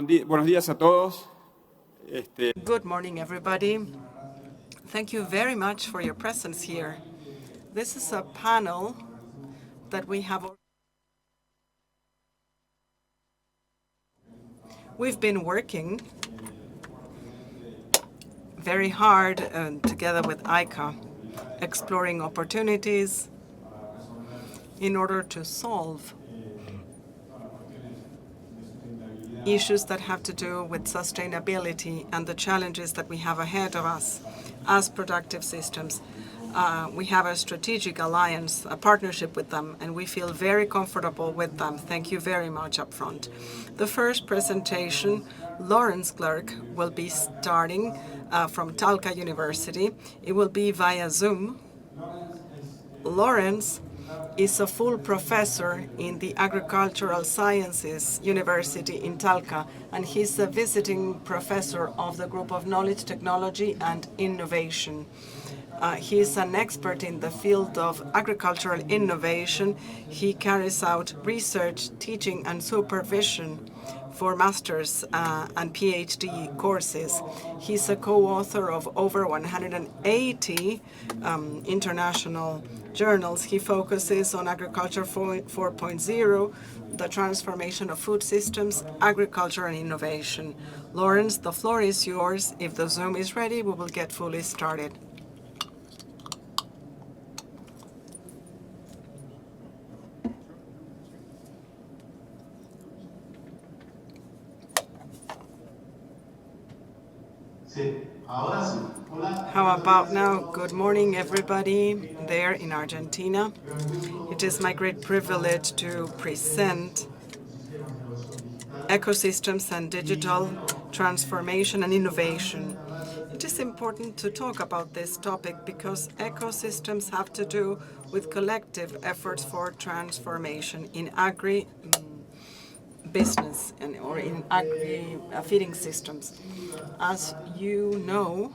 Buenos días a todos. Good morning, everybody. Thank you very much for your presence here. This is a panel that we've been working very hard together with IICA, exploring opportunities in order to solve issues that have to do with sustainability and the challenges that we have ahead of us as productive systems. We have a strategic alliance, a partnership with them, and we feel very comfortable with them. Thank you very much up front. The first presentation, Lawrence Klerkx will be starting from Talca University. It will be via Zoom. Lawrence is a full professor in the Agricultural Sciences University in Talca, and he's a visiting professor of the group of Knowledge, Technology and Innovation. He's an expert in the field of agricultural innovation. He carries out research, teaching and supervision for master's and PhD courses. He's a co-author of over 180 international journals. He focuses on Agriculture 4.0, the transformation of food systems, agriculture and innovation. Lawrence, the floor is yours. If the Zoom is ready, we will get fully started. How about now? Good morning, everybody there in Argentina. It is my great privilege to present Ecosystems and Digital Transformation and Innovation. It is important to talk about this topic because ecosystems have to do with collective efforts for transformation in business or in feeding systems. As you know,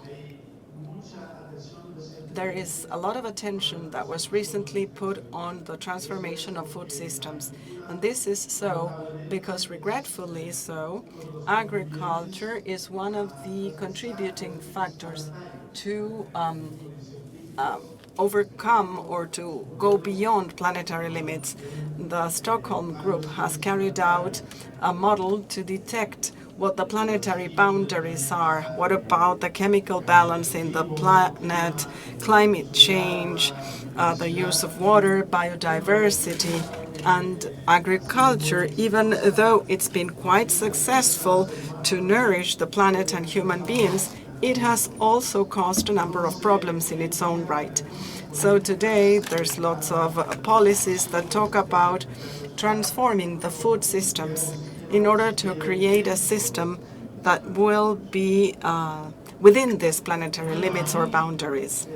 there is a lot of attention that was recently put on the transformation of food systems. And this is so because, regretfully so, agriculture is one of the contributing factors to overcome or to go beyond planetary limits. The Stockholm Group has carried out a model to detect what the planetary boundaries are. What about the chemical balance in the planet, climate change, the use of water, biodiversity, and agriculture, even though it's been quite successful to nourish the planet and human beings, it has also caused a number of problems in its own right. So today there's lots of policies that talk about transforming the food systems in order to create a system that will be within these planetary limits or boundaries.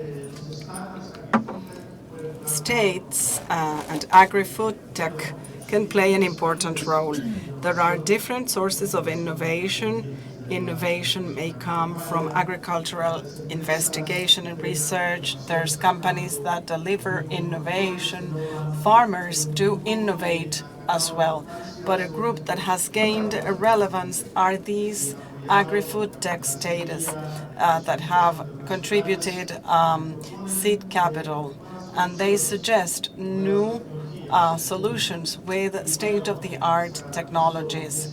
States and agri-food tech can play an important role. There are different sources of innovation. Innovation may come from agricultural investigation and research. There's companies that deliver innovation. Farmers do innovate as well. But a group that has gained relevance are these agri-food tech status that have contributed seed capital. And they suggest new solutions with state-of-the-art technologies.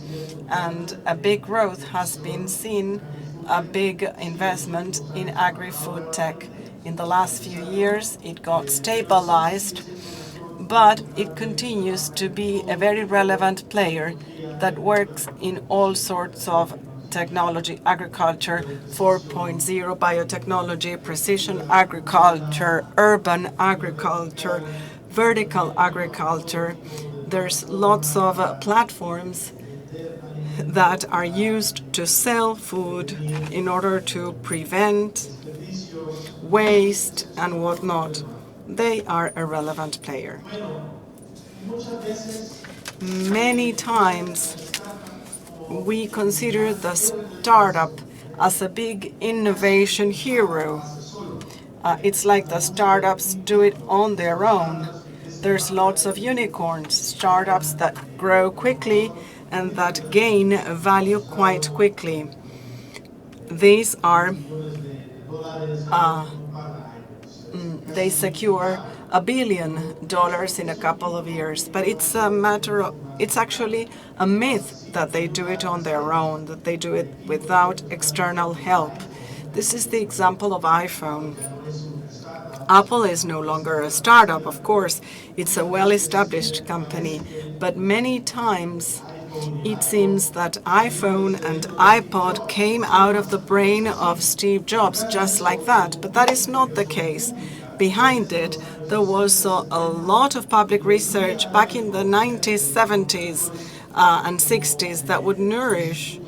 And a big growth has been seen, a big investment in agri-food tech. In the last few years, it got stabilized, but it continues to be a very relevant player that works in all sorts of technology, agriculture 4.0, biotechnology, precision agriculture, urban agriculture, vertical agriculture. There's lots of platforms that are used to sell food in order to prevent waste and whatnot. They are a relevant player. Many times we consider the startup as a big innovation hero. It's like the startups do it on their own. There's lots of unicorns, startups that grow quickly and that gain value quite quickly. These are, they secure $1 billion in a couple of years. But it's a matter of, it's actually a myth that they do it on their own, that they do it without external help. This is the example of iPhone. Apple is no longer a startup, of course. It's a well-established company. But many times it seems that iPhone and iPod came out of the brain of Steve Jobs just like that. But that is not the case. Behind it, there was a lot of public research back in the 90s, 70s, and 60s that would nourish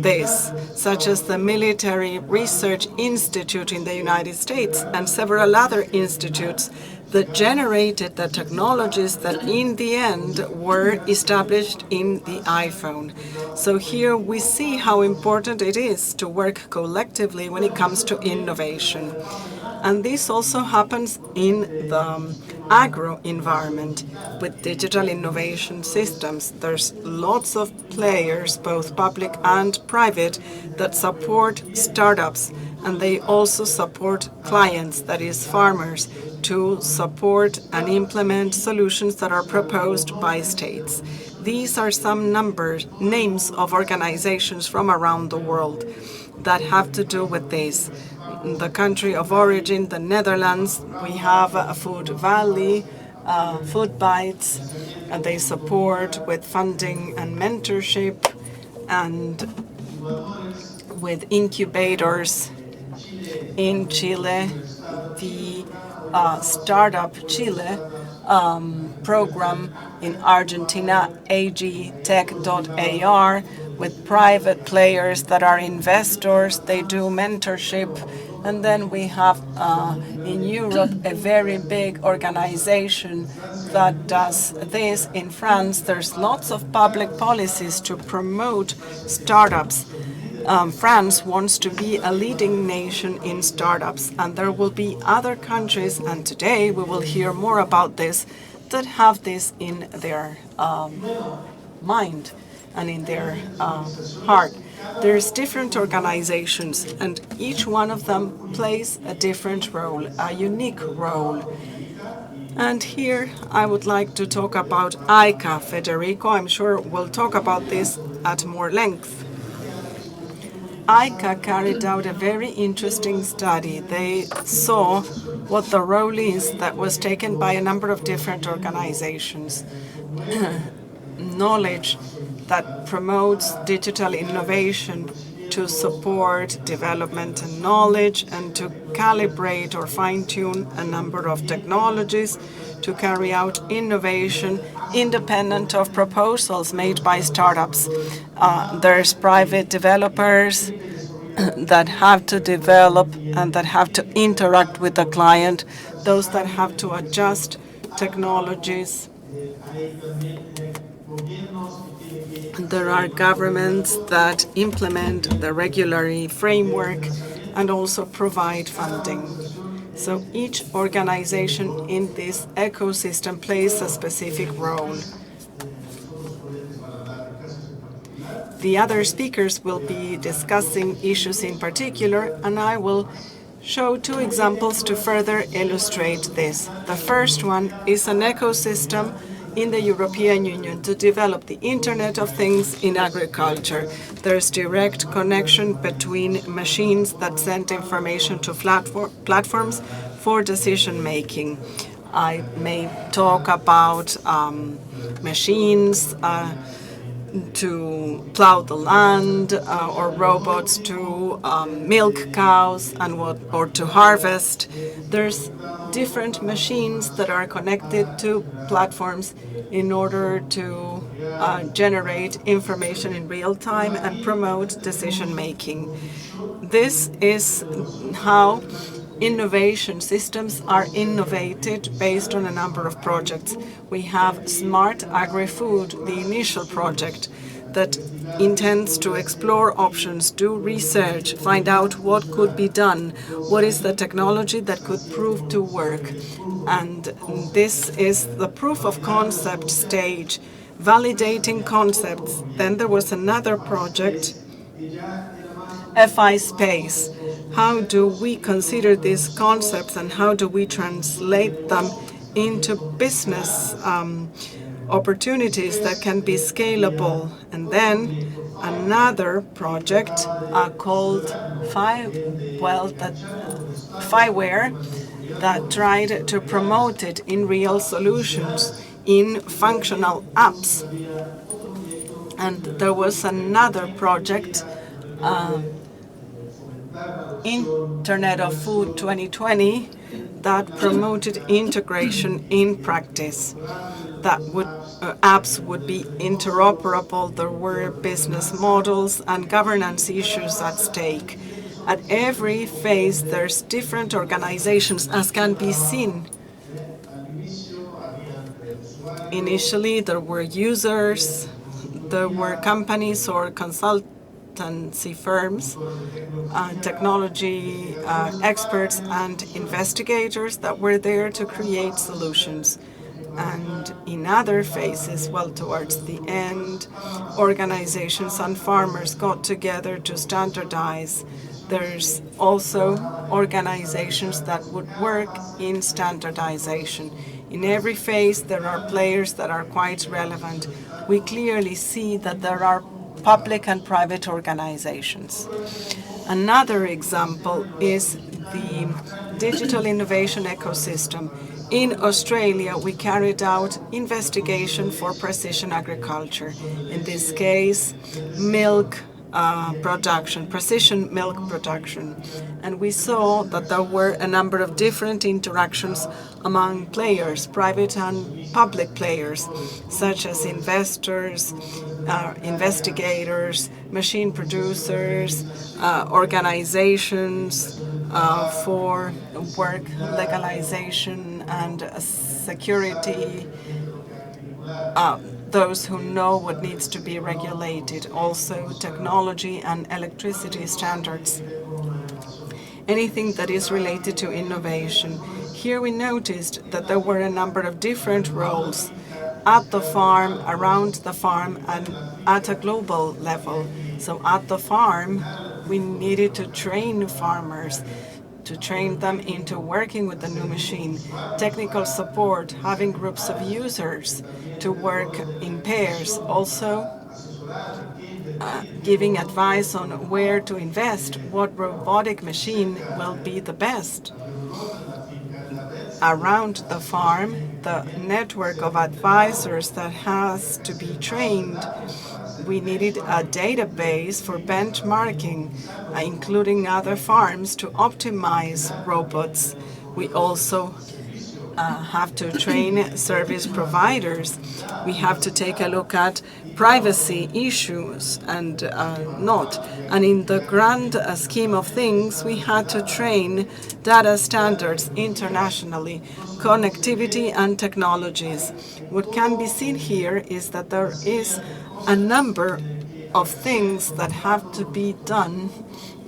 this, such as the Military Research Institute in the United States and several other institutes that generated the technologies that in the end were established in the iPhone. So here we see how important it is to work collectively when it comes to innovation. And this also happens in the agro environment with digital innovation systems. There's lots of players, both public and private, that support startups, and they also support clients, that is farmers, to support and implement solutions that are proposed by states. These are some names of organizations from around the world that have to do with this. The country of origin, the Netherlands, we have a Food Valley, Food Bites, and they support with funding and mentorship and with incubators. In Chile, the Startup Chile program. In Argentina, agtech.ar, with private players that are investors. They do mentorship. And then we have in Europe a very big organization that does this. In France, there's lots of public policies to promote startups. France wants to be a leading nation in startups, and there will be other countries, and today we will hear more about this, that have this in their mind and in their heart. There's different organizations, and each one of them plays a different role, a unique role. And here I would like to talk about IICA. Federico, I'm sure, will talk about this at more length. IICA carried out a very interesting study. They saw what the role is that was taken by a number of different organizations. Knowledge that promotes digital innovation to support development and knowledge, and to calibrate or fine-tune a number of technologies to carry out innovation independent of proposals made by startups. There's private developers that have to develop and that have to interact with the client, those that have to adjust technologies. There are governments that implement the regulatory framework and also provide funding. So each organization in this ecosystem plays a specific role. The other speakers will be discussing issues in particular, and I will show two examples to further illustrate this. The first one is an ecosystem in the European Union to develop the Internet of Things in agriculture. There's direct connection between machines that send information to platforms for decision making. I may talk about machines to plow the land, or robots to milk cows or to harvest. There's different machines that are connected to platforms in order to generate information in real time and promote decision making. This is how innovation systems are innovated based on a number of projects. We have Smart Agri-Food, the initial project that intends to explore options, do research, find out what could be done, what is the technology that could prove to work. And this is the proof of concept stage. validating concepts. Then there was another project, FI Space. How do we consider these concepts and how do we translate them into business opportunities that can be scalable? And then another project called Fiware that tried to promote it in real solutions, in functional apps. And there was another project, Internet of Food 2020, that promoted integration in practice. That apps would be interoperable. There were business models and governance issues at stake. At every phase, there's different organizations, as can be seen. Initially, there were users, there were companies or consultancy firms, technology experts and investigators that were there to create solutions. And in other phases, well, towards the end, organizations and farmers got together to standardize. There's also organizations that would work in standardization. In every phase, there are players that are quite relevant. We clearly see that there are public and private organizations. Another example is the digital innovation ecosystem. In Australia, we carried out investigation for precision agriculture. In this case, milk production, precision milk production. And we saw that there were a number of different interactions among players, private and public players, such as investors, investigators, machine producers, organizations for work legalization and security, those who know what needs to be regulated, also technology and electricity standards, anything that is related to innovation. Here we noticed that there were a number of different roles at the farm, around the farm, and at a global level. So at the farm, we needed to train farmers, to train them into working with the new machine, technical support, having groups of users to work in pairs, also giving advice on where to invest, what robotic machine will be the best. Around the farm, the network of advisors that has to be trained. We needed a database for benchmarking, including other farms, to optimize robots. We also have to train service providers. We have to take a look at privacy issues and not. And in the grand scheme of things, we had to train data standards internationally, connectivity and technologies. What can be seen here is that there is a number of things that have to be done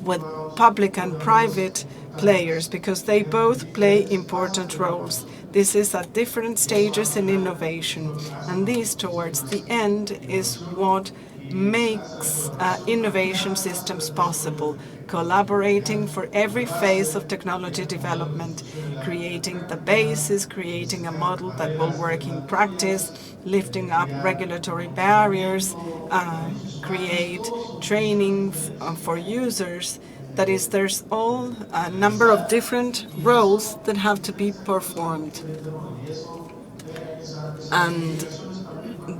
with public and private players because they both play important roles. This is at different stages in innovation, and this towards the end is what makes innovation systems possible, collaborating for every phase of technology development, creating the basis, creating a model that will work in practice, lifting up regulatory barriers, create training for users. That is, there's all a number of different roles that have to be performed. And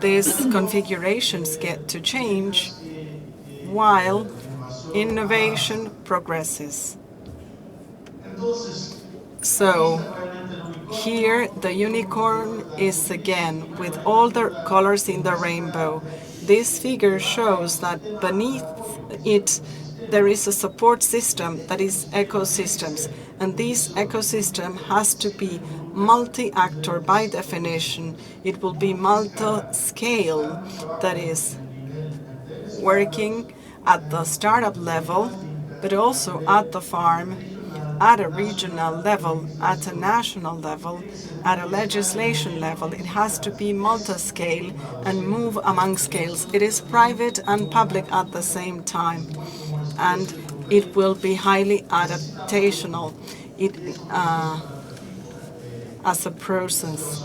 these configurations get to change while innovation progresses. So here the unicorn is again with all the colors in the rainbow. This figure shows that beneath it there is a support system that is ecosystems, and this ecosystem has to be multi-actor by definition. It will be multi-scale, that is working at the startup level, but also at the farm, at a regional level, at a national level, at a legislation level. It has to be multi-scale and move among scales. It is private and public at the same time, and it will be highly adaptational as a process.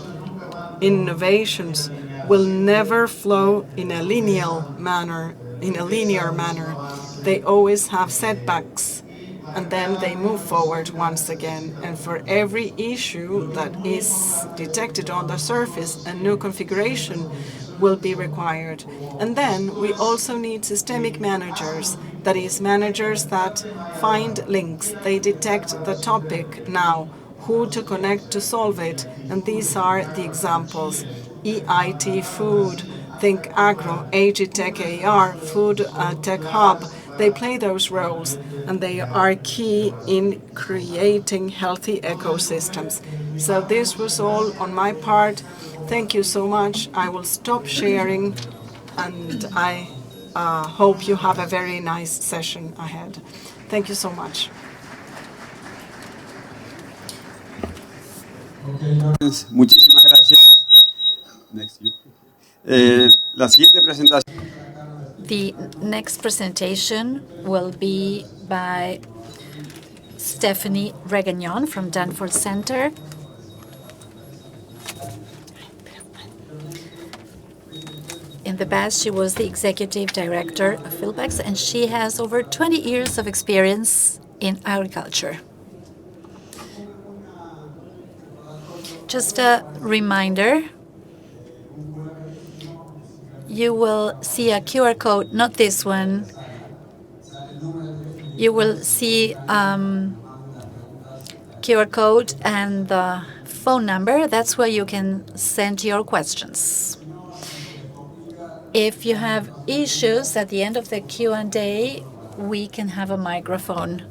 Innovations will never flow in a linear manner. They always have setbacks, and then they move forward once again. And for every issue that is detected on the surface, a new configuration will be required. And then we also need systemic managers, that is, managers that find links. They detect the topic now, who to connect to solve it, and these are the examples. EIT Food, Think Agro, Agitech AR, Food Tech Hub, they play those roles, and they are key in creating healthy ecosystems. So this was all on my part. Thank you so much. I will stop sharing, and I hope you have a very nice session ahead. Thank you so much. Muchísimas gracias. La siguiente presentación. The next presentation will be by Stephanie Regagnon from Danforth Center. In the past, she was the executive director of Klerkx, and she has over 20 years of experience in agriculture. Just a reminder, you will see a QR code, not this one. You will see QR code and the phone number. That's where you can send your questions. If you have issues at the end of the Q&A, we can have a microphone.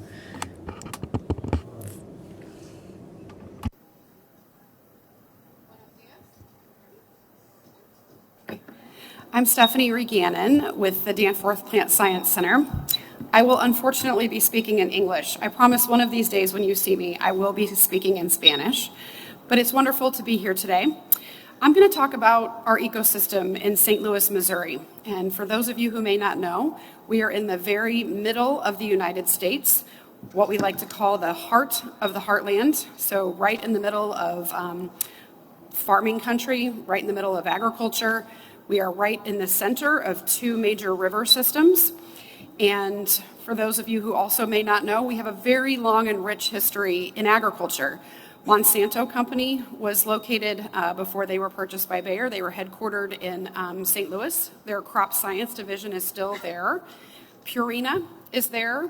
I'm Stephanie Regagnon with the Danforth Plant Science Center. I will unfortunately be speaking in English. I promise one of these days when you see me, I will be speaking in Spanish, but it's wonderful to be here today. I'm going to talk about our ecosystem in St. Louis, Missouri. And for those of you who may not know, we are in the very middle of the United States, what we like to call the heart of the heartland. So right in the middle of farming country, right in the middle of agriculture. We are right in the center of two major river systems. And for those of you who also may not know, we have a very long and rich history in agriculture. Monsanto Company was located before they were purchased by Bayer. They were headquartered in St. Louis. Their crop science division is still there. Purina is there.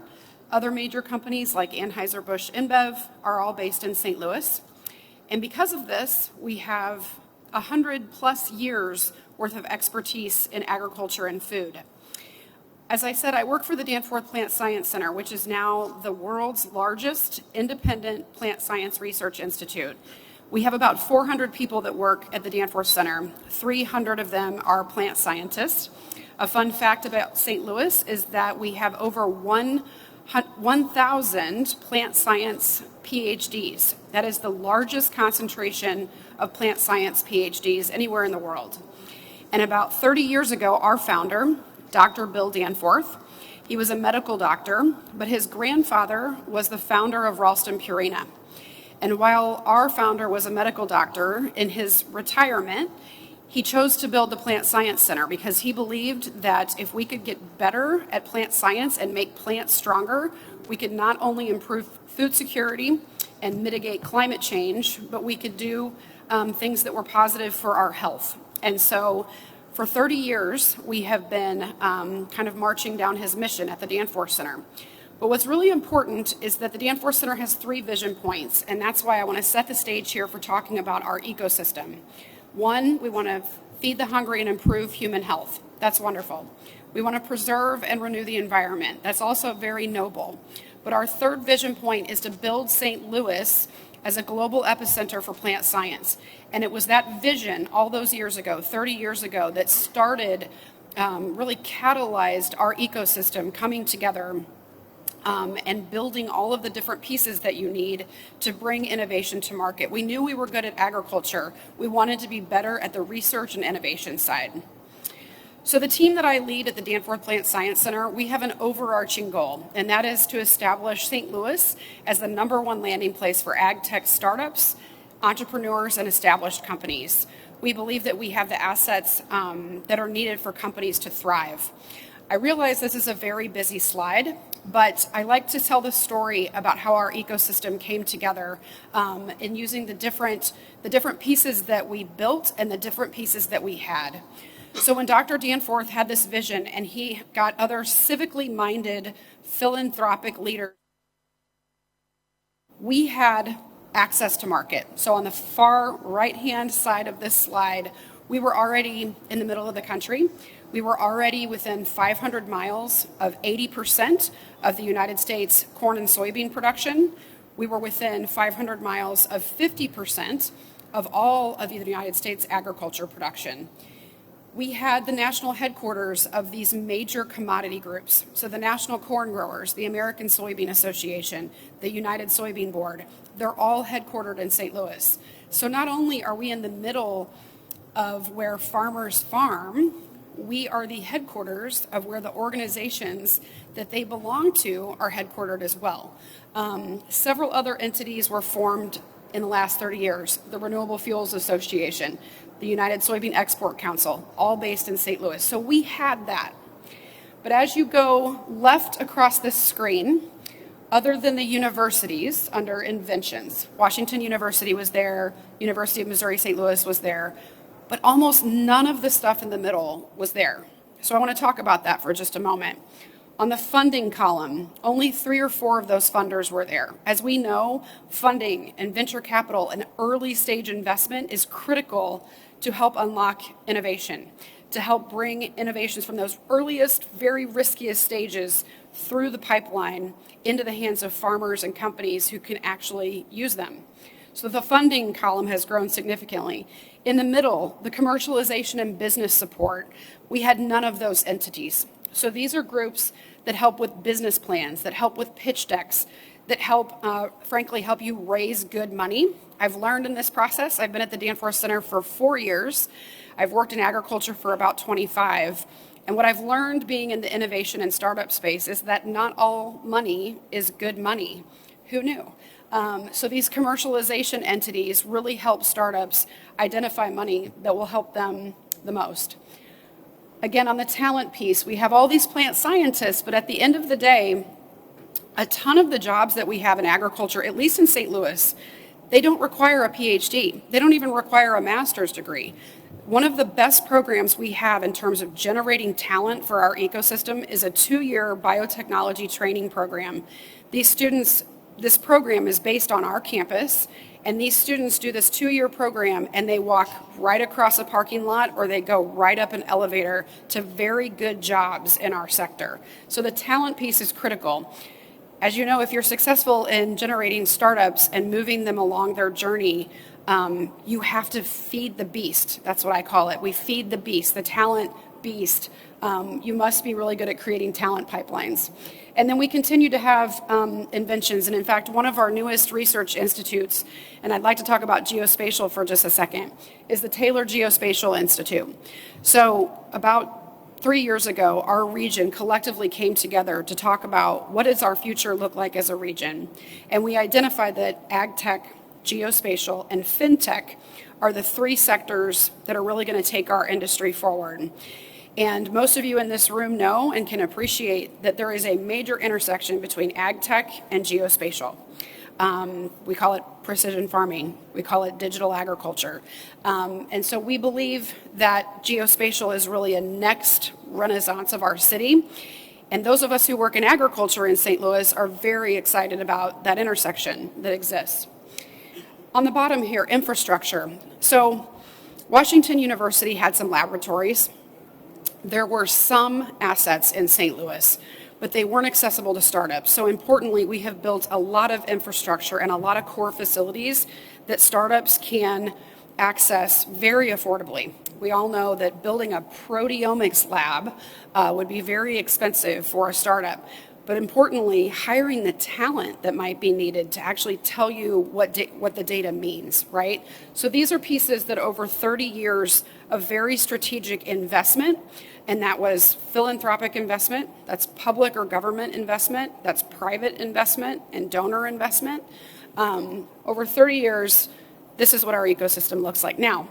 Other major companies like Anheuser-Busch InBev are all based in St. Louis. And because of this, we have 100+ years worth of expertise in agriculture and food. As I said, I work for the Danforth Plant Science Center, which is now the world's largest independent plant science research institute. We have about 400 people that work at the Danforth Center. 300 of them are plant scientists. A fun fact about St. Louis is that we have over 1,000 plant science PhDs. That is the largest concentration of plant science PhDs anywhere in the world. And about 30 years ago, our founder, Dr. Bill Danforth, he was a medical doctor, but his grandfather was the founder of Ralston Purina. And while our founder was a medical doctor, in his retirement, he chose to build the Plant Science Center because he believed that if we could get better at plant science and make plants stronger, we could not only improve food security and mitigate climate change, but we could do things that were positive for our health. And so for 30 years, we have been kind of marching down his mission at the Danforth Center. But what's really important is that the Danforth Center has 3 vision points, and that's why I want to set the stage here for talking about our ecosystem. 1, we want to feed the hungry and improve human health. That's wonderful. We want to preserve and renew the environment. That's also very noble. But our 3rd vision point is to build St. Louis as a global epicenter for plant science. And it was that vision all those years ago, 30 years ago, that started, really catalyzed our ecosystem coming together and building all of the different pieces that you need to bring innovation to market. We knew we were good at agriculture. We wanted to be better at the research and innovation side. So the team that I lead at the Danforth Plant Science Center, we have an overarching goal, and that is to establish St. Louis as the #1 landing place for ag tech startups, entrepreneurs, and established companies. We believe that we have the assets that are needed for companies to thrive. I realize this is a very busy slide, but I like to tell the story about how our ecosystem came together in using the different pieces that we built and the different pieces that we had. So when Dr. Danforth had this vision and he got other civically minded philanthropic leaders, we had access to market. So on the far right-hand side of this slide, we were already in the middle of the country. We were already within 500 miles of 80% of the United States corn and soybean production. We were within 500 miles of 50% of all of the United States agriculture production. We had the national headquarters of these major commodity groups. So the National Corn Growers, the American Soybean Association, the United Soybean Board, they're all headquartered in St. Louis. So not only are we in the middle of where farmers farm, we are the headquarters of where the organizations that they belong to are headquartered as well. Several other entities were formed in the last 30 years. The Renewable Fuels Association, the United Soybean Export Council, all based in St. Louis. So we had that. But as you go left across this screen, other than the universities under inventions, Washington University was there, University of Missouri St. Louis was there, but almost none of the stuff in the middle was there. So I want to talk about that for just a moment. On the funding column, only 3 or 4 of those funders were there. As we know, funding and venture capital and early stage investment is critical to help unlock innovation, to help bring innovations from those earliest, very riskiest stages through the pipeline into the hands of farmers and companies who can actually use them. So the funding column has grown significantly. In the middle, the commercialization and business support, we had none of those entities. So these are groups that help with business plans, that help with pitch decks, that help, frankly, help you raise good money. I've learned in this process, I've been at the Danforth Center for 4 years. I've worked in agriculture for about 25. And what I've learned being in the innovation and startup space is that not all money is good money. Who knew? So these commercialization entities really help startups identify money that will help them the most. Again, on the talent piece, we have all these plant scientists, but at the end of the day, a ton of the jobs that we have in agriculture, at least in St. Louis, they don't require a PhD. They don't even require a master's degree. One of the best programs we have in terms of generating talent for our ecosystem is a 2-year biotechnology training program. This program is based on our campus, and these students do this 2-year program, and they walk right across a parking lot, or they go right up an elevator to very good jobs in our sector. So the talent piece is critical. As you know, if you're successful in generating startups and moving them along their journey, you have to feed the beast. That's what I call it. We feed the beast, the talent beast. You must be really good at creating talent pipelines. And then we continue to have inventions. And in fact, one of our newest research institutes, and I'd like to talk about geospatial for just a second, is the Taylor Geospatial Institute. So about 3 years ago, our region collectively came together to talk about what does our future look like as a region. And we identified that ag tech, geospatial, and fintech are the 3 sectors that are really going to take our industry forward. And most of you in this room know and can appreciate that there is a major intersection between ag tech and geospatial. We call it precision farming. We call it digital agriculture. And so we believe that geospatial is really a next renaissance of our city. And those of us who work in agriculture in St. Louis are very excited about that intersection that exists. On the bottom here, infrastructure. So Washington University had some laboratories. There were some assets in St. Louis, but they weren't accessible to startups. So importantly, we have built a lot of infrastructure and a lot of core facilities that startups can access very affordably. We all know that building a proteomics lab would be very expensive for a startup. but importantly, hiring the talent that might be needed to actually tell you what the data means, right? So these are pieces that over 30 years of very strategic investment, and that was philanthropic investment, that's public or government investment, that's private investment and donor investment. Over 30 years, this is what our ecosystem looks like. Now,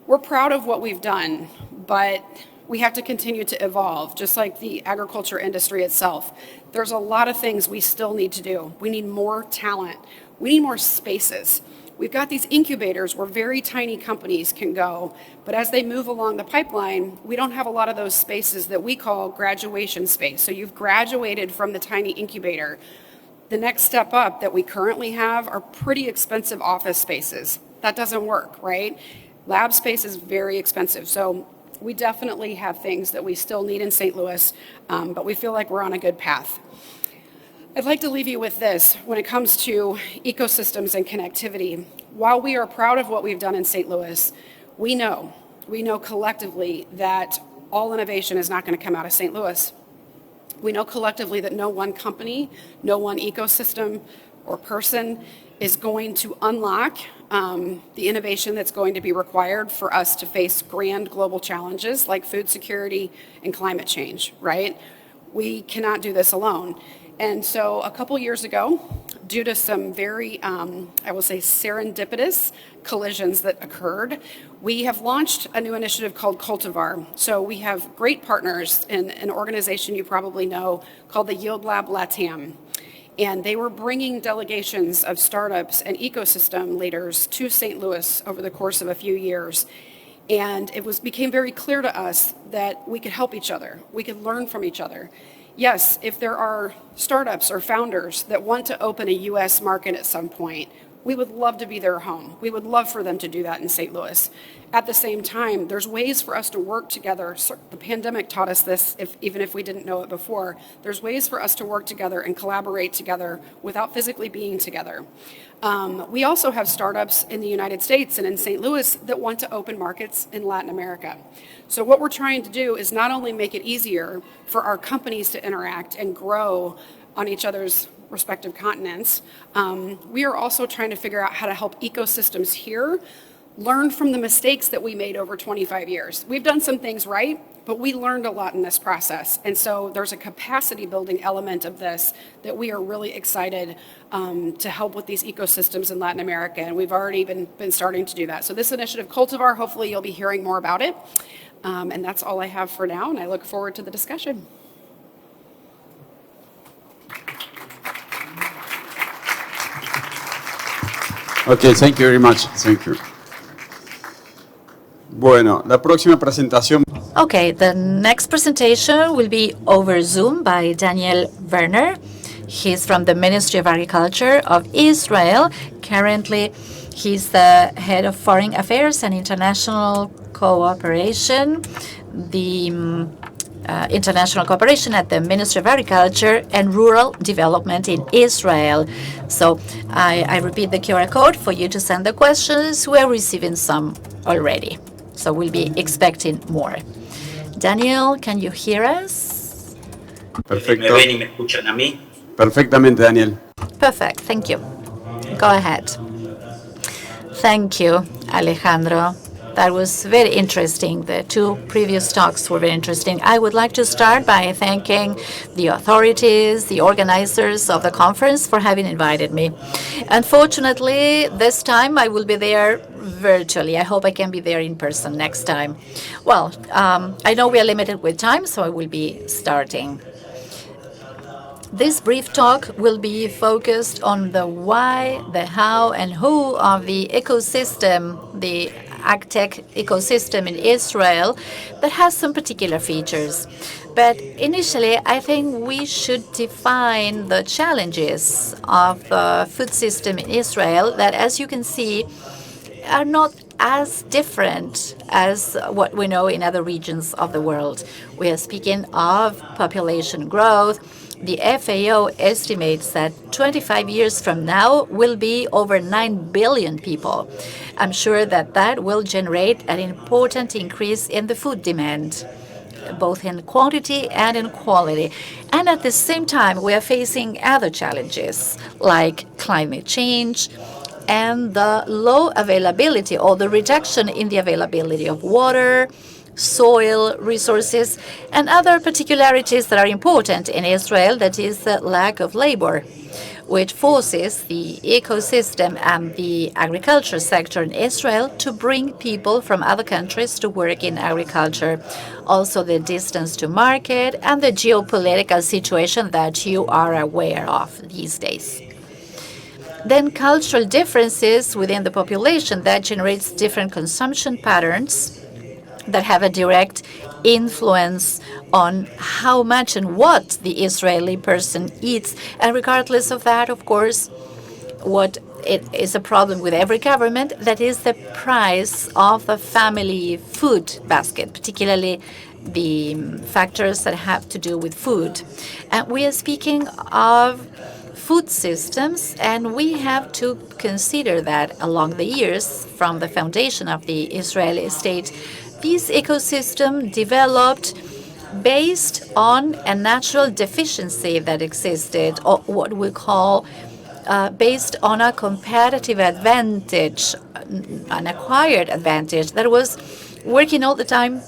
we're proud of what we've done, but we have to continue to evolve, just like the agriculture industry itself. There's a lot of things we still need to do. We need more talent. We need more spaces. We've got these incubators where very tiny companies can go, but as they move along the pipeline, we don't have a lot of those spaces that we call graduation space. So you've graduated from the tiny incubator. The next step up that we currently have are pretty expensive office spaces. That doesn't work, right? Lab space is very expensive. So we definitely have things that we still need in St. Louis, but we feel like we're on a good path. I'd like to leave you with this when it comes to ecosystems and connectivity. While we are proud of what we've done in St. Louis, we know collectively that all innovation is not going to come out of St. Louis. We know collectively that no one company, no one ecosystem or person is going to unlock the innovation that's going to be required for us to face grand global challenges like food security and climate change, right? We cannot do this alone. And so a couple years ago, due to some very, I will say, serendipitous collisions that occurred, we have launched a new initiative called Cultivar. So we have great partners in an organization you probably know called the Yield Lab LATAM. And they were bringing delegations of startups and ecosystem leaders to St. Louis over the course of a few years. And it became very clear to us that we could help each other. We could learn from each other. Yes, if there are startups or founders that want to open a U.S. market at some point, we would love to be their home. We would love for them to do that in St. Louis. At the same time, there's ways for us to work together. The pandemic taught us this, even if we didn't know it before. There's ways for us to work together and collaborate together without physically being together. We also have startups in the United States and in St. Louis that want to open markets in Latin America. So what we're trying to do is not only make it easier for our companies to interact and grow on each other's respective continents, we are also trying to figure out how to help ecosystems here learn from the mistakes that we made over 25 years. We've done some things right, but we learned a lot in this process. And so there's a capacity building element of this that we are really excited to help with these ecosystems in Latin America. And we've already been starting to do that. So this initiative, Cultivar, hopefully you'll be hearing more about it. And that's all I have for now. And I look forward to the discussion. Okay, thank you very much. Thank you. Bueno, la próxima presentación. Okay, the next presentation will be over Zoom by Daniel Werner. He's from the Ministry of Agriculture of Israel. Currently, he's the head of Foreign Affairs and International Cooperation, international cooperation at the Ministry of Agriculture and Rural Development in Israel. So I repeat the QR code for you to send the questions. We are receiving some already. So we'll be expecting more. Daniel, can you hear us? Perfecto. ¿Me ven y me escuchan a mí? Perfectamente, Daniel. Perfect. Thank you. Go ahead. Thank you, Alejandro. That was very interesting. The two previous talks were very interesting. I would like to start by thanking the authorities, the organizers of the conference for having invited me. Unfortunately, this time I will be there virtually. I hope I can be there in person next time. Well, I know we are limited with time, so I will be starting. This brief talk will be focused on the why, the how, and who of the ecosystem, the AgTech ecosystem in Israel, that has some particular features. But initially, I think we should define the challenges of the food system in Israel that, as you can see, are not as different as what we know in other regions of the world. We are speaking of population growth. The FAO estimates that 25 years from now will be over 9 billion people. I'm sure that that will generate an important increase in the food demand. both in quantity and in quality. And at the same time, we are facing other challenges like climate change and the low availability or the reduction in the availability of water, soil resources, and other particularities that are important in Israel, that is the lack of labor, which forces the ecosystem and the agriculture sector in Israel to bring people from other countries to work in agriculture. Also the distance to market and the geopolitical situation that you are aware of these days. Then cultural differences within the population that generates different consumption patterns that have a direct influence on how much and what the Israeli person eats. And regardless of that, of course, what it is a problem with every government, that is the price of the family food basket, particularly the factors that have to do with food. And we are speaking of food systems, and we have to consider that along the years, from the foundation of the Israeli state, this ecosystem developed based on a natural deficiency that existed, or what we call based on a competitive advantage, an acquired advantage that was working all the time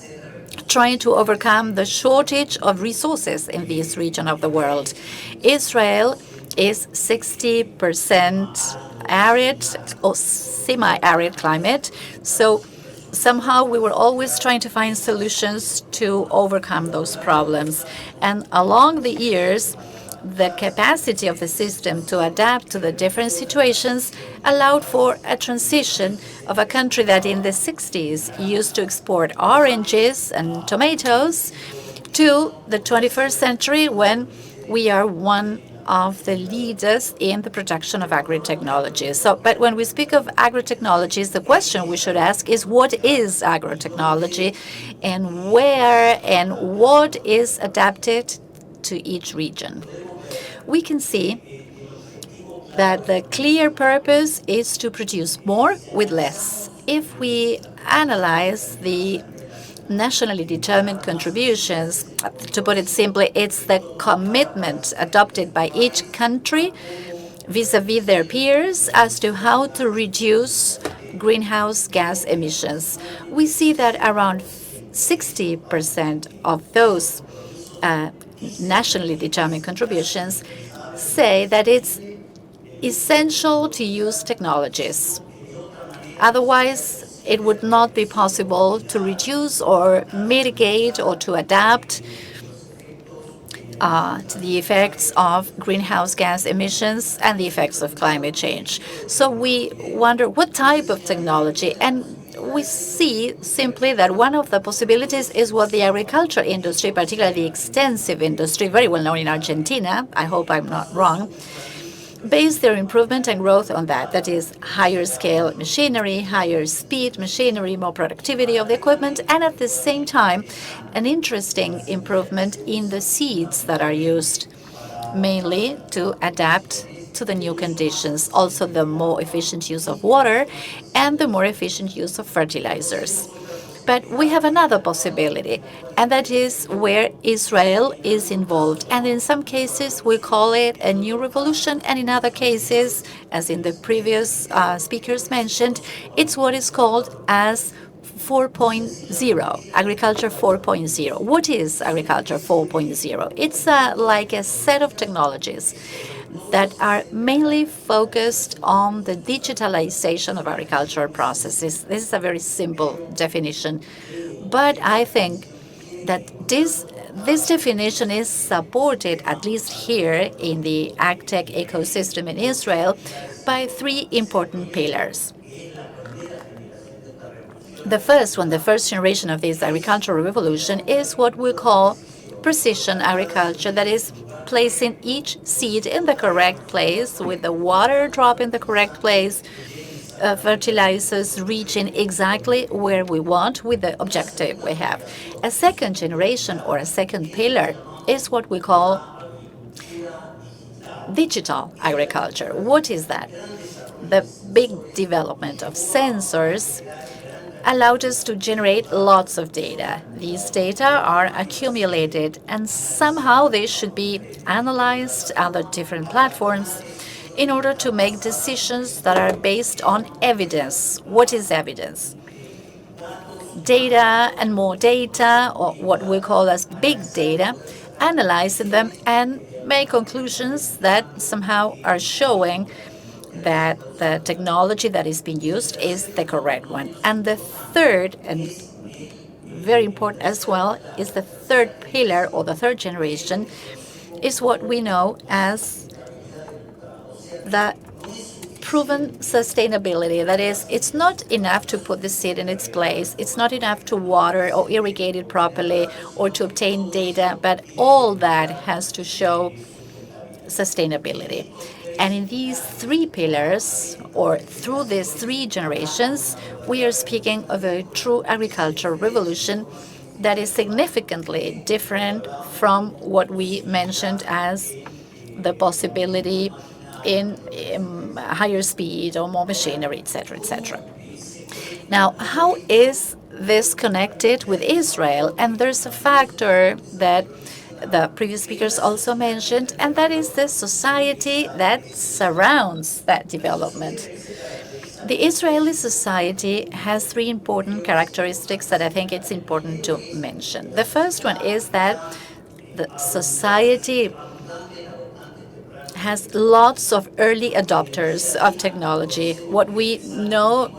trying to overcome the shortage of resources in this region of the world. Israel is 60% arid or semi-arid climate, so somehow we were always trying to find solutions to overcome those problems. And along the years, the capacity of the system to adapt to the different situations allowed for a transition of a country that in the 60s used to export oranges and tomatoes to the 21st century, when we are one of the leaders in the production of agri-technologies. But when we speak of agri-technologies, the question we should ask is, what is agri-technology and where and what is adapted to each region? We can see that the clear purpose is to produce more with less. If we analyze the nationally determined contributions, to put it simply, it's the commitment adopted by each country vis-à-vis their peers as to how to reduce greenhouse gas emissions. We see that around 60% of those nationally determined contributions say that it's essential to use technologies. Otherwise, it would not be possible to reduce or mitigate or to adapt to the effects of greenhouse gas emissions and the effects of climate change. So we wonder what type of technology, and we see simply that one of the possibilities is what the agriculture industry, particularly the extensive industry, very well known in Argentina, I hope I'm not wrong, base their improvement and growth on that. That is higher scale machinery, higher speed machinery, more productivity of the equipment, and at the same time, an interesting improvement in the seeds that are used, mainly to adapt to the new conditions. Also the more efficient use of water and the more efficient use of fertilizers. But we have another possibility, and that is where Israel is involved. And in some cases, we call it a new revolution, and in other cases, as in the previous speakers mentioned, it's what is called as 4.0, agriculture 4.0. What is agriculture 4.0? It's like a set of technologies that are mainly focused on the digitalization of agricultural processes. This is a very simple definition, but I think that this definition is supported, at least here in the agtech ecosystem in Israel, by three important pillars. The first one, the first generation of this agricultural revolution, is what we call precision agriculture, that is placing each seed in the correct place, with the water drop in the correct place, fertilizers reaching exactly where we want with the objective we have. A second generation, or a second pillar, is what we call digital agriculture. What is that? The big development of sensors allowed us to generate lots of data. These data are accumulated, and somehow they should be analyzed on the different platforms in order to make decisions that are based on evidence. What is evidence? Data and more data, or what we call as big data, analyzing them and make conclusions that somehow are showing that the technology that is being used is the correct one. And the third, and very important as well, is the third pillar or the third generation, is what we know as the proven sustainability. That is, it's not enough to put the seed in its place. It's not enough to water or irrigate it properly or to obtain data, but all that has to show sustainability. And in these three pillars, or through these three generations, we are speaking of a true agricultural revolution that is significantly different from what we mentioned as the possibility in higher speed or more machinery, etc., etc. Now, how is this connected with Israel? And there's a factor that the previous speakers also mentioned, and that is the society that surrounds that development. The Israeli society has three important characteristics that I think it's important to mention. The first one is that the society has lots of early adopters of technology. What we know,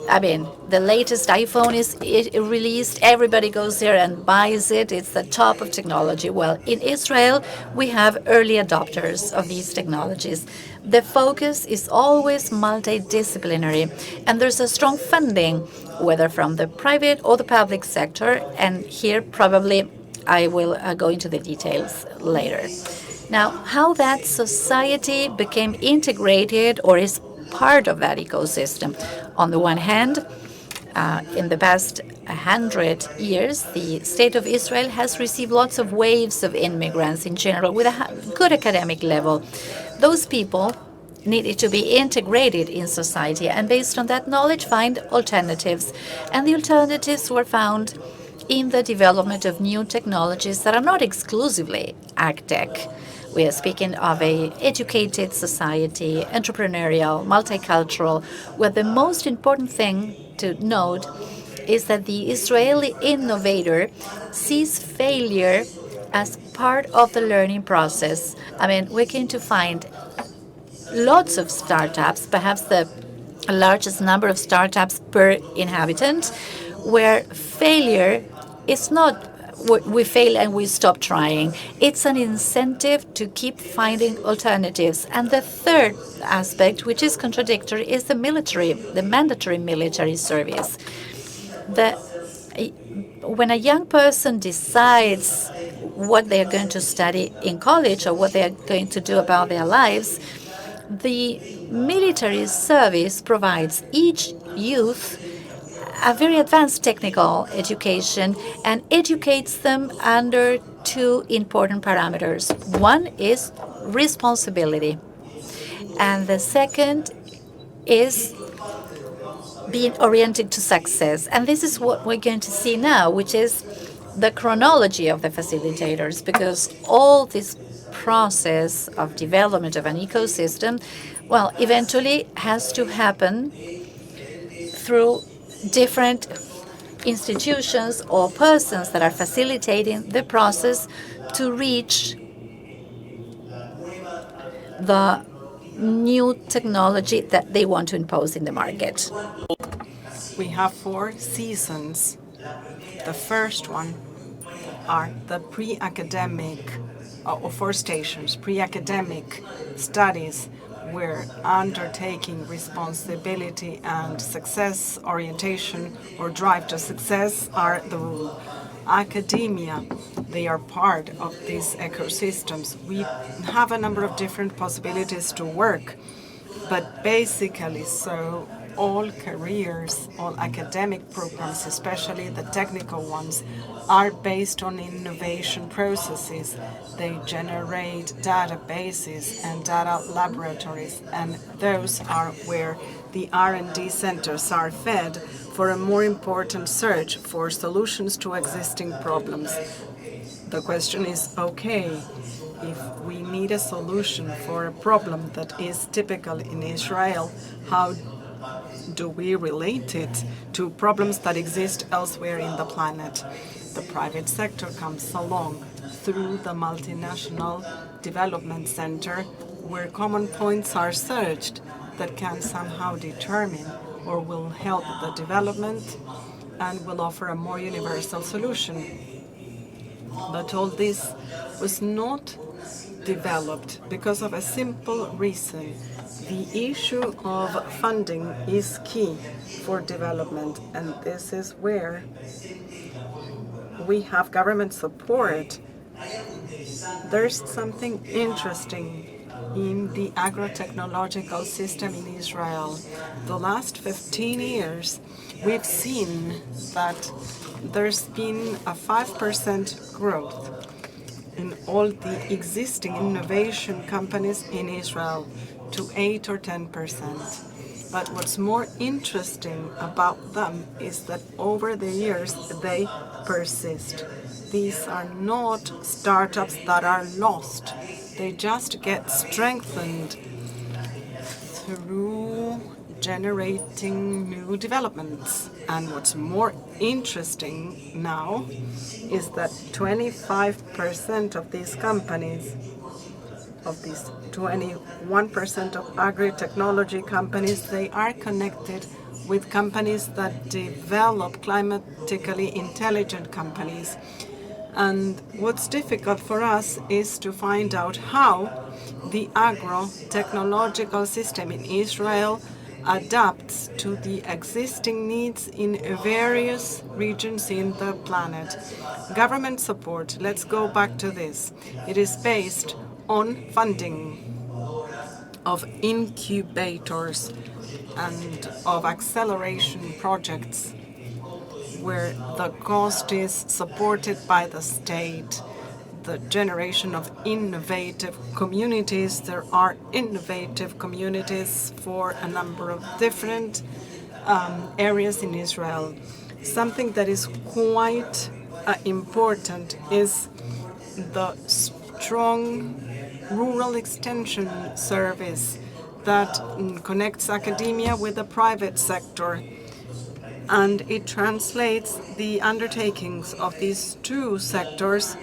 I mean, the latest iPhone is released, everybody goes there and buys it. It's the top of technology. Well, in Israel, we have early adopters of these technologies. The focus is always multidisciplinary, and there's a strong funding, whether from the private or the public sector, and here probably I will go into the details later. Now, how that society became integrated or is part of that ecosystem. On the one hand, in the past 100 years, the state of Israel has received lots of waves of immigrants in general with a good academic level. Those people needed to be integrated in society, and based on that knowledge, find alternatives. And the alternatives were found in the development of new technologies that are not exclusively ag-tech. We are speaking of an educated society, entrepreneurial, multicultural, where the most important thing to note is that the Israeli innovator sees failure as part of the learning process. I mean, we're going to find lots of startups, perhaps the largest number of startups per inhabitant, where failure is not we fail and we stop trying. It's an incentive to keep finding alternatives. And the third aspect, which is contradictory, is the military, the mandatory military service. When a young person decides what they are going to study in college or what they are going to do about their lives, the military service provides each youth a very advanced technical education and educates them under two important parameters. One is responsibility, and the second is being oriented to success. And this is what we're going to see now, which is the chronology of the facilitators, because all this process of development of an ecosystem, well, eventually has to happen through different institutions or persons that are facilitating the process to reach the new technology that they want to impose in the market. We have 4 seasons. The first one are the pre-academic, or 4 stations, pre-academic studies, where undertaking responsibility and success orientation or drive to success are the rule. Academia, they are part of these ecosystems. We have a number of different possibilities to work, but basically so all careers, all academic programs, especially the technical ones, are based on innovation processes. They generate databases and data laboratories, and those are where the R&D centers are fed for a more important search for solutions to existing problems. The question is, okay, if we need a solution for a problem that is typical in Israel, how do we relate it to problems that exist elsewhere in the planet? The private sector comes along through the multinational development center, where common points are searched that can somehow determine or will help the development and will offer a more universal solution. But all this was not developed because of a simple reason. The issue of funding is key for development, and this is where we have government support. There's something interesting in the agrotechnological system in Israel. The last 15 years, we've seen that there's been a 5% growth in all the existing innovation companies in Israel to 8 or 10%. But what's more interesting about them is that over the years they persist. These are not startups that are lost. They just get strengthened through generating new developments. And what's more interesting now is that 25% of these companies, of these 21% of agri-technology companies, they are connected with companies that develop climatically intelligent companies. And what's difficult for us is to find out how the agro-technological system in Israel adapts to the existing needs in various regions in the planet. Government support, let's go back to this. It is based on funding of incubators and of acceleration projects where the cost is supported by the state. The generation of innovative communities. There are innovative communities for a number of different areas in Israel. Something that is quite important is the strong rural extension service that connects academia with the private sector. And it translates the undertakings of these two sectors,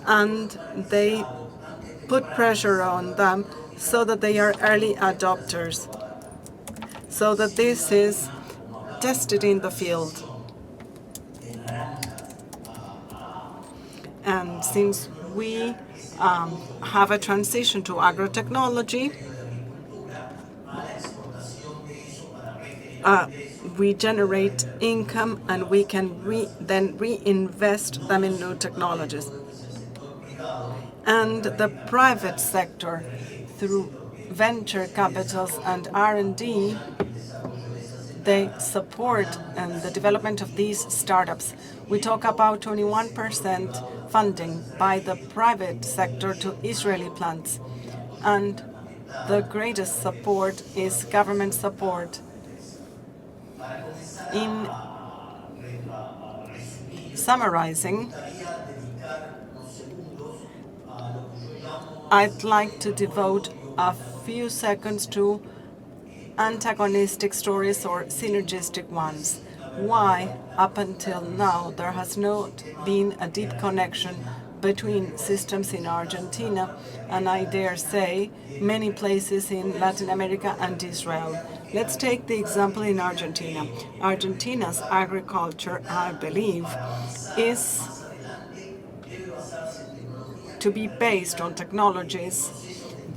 and they put pressure on them so that they are early adopters, so that this is tested in the field. And since we have a transition to agrotechnology, we generate income and we can then reinvest them in new technologies. And the private sector, through venture capitals and R&D, they support the development of these startups. We talk about 21% funding by the private sector to Israeli plants. And the greatest support is government support. In summarizing, I'd like to devote a few seconds to antagonistic stories or synergistic ones. Why, up until now, there has not been a deep connection between systems in Argentina and, I dare say, many places in Latin America and Israel. Let's take the example in Argentina. Argentina's agriculture, I believe, is to be based on technologies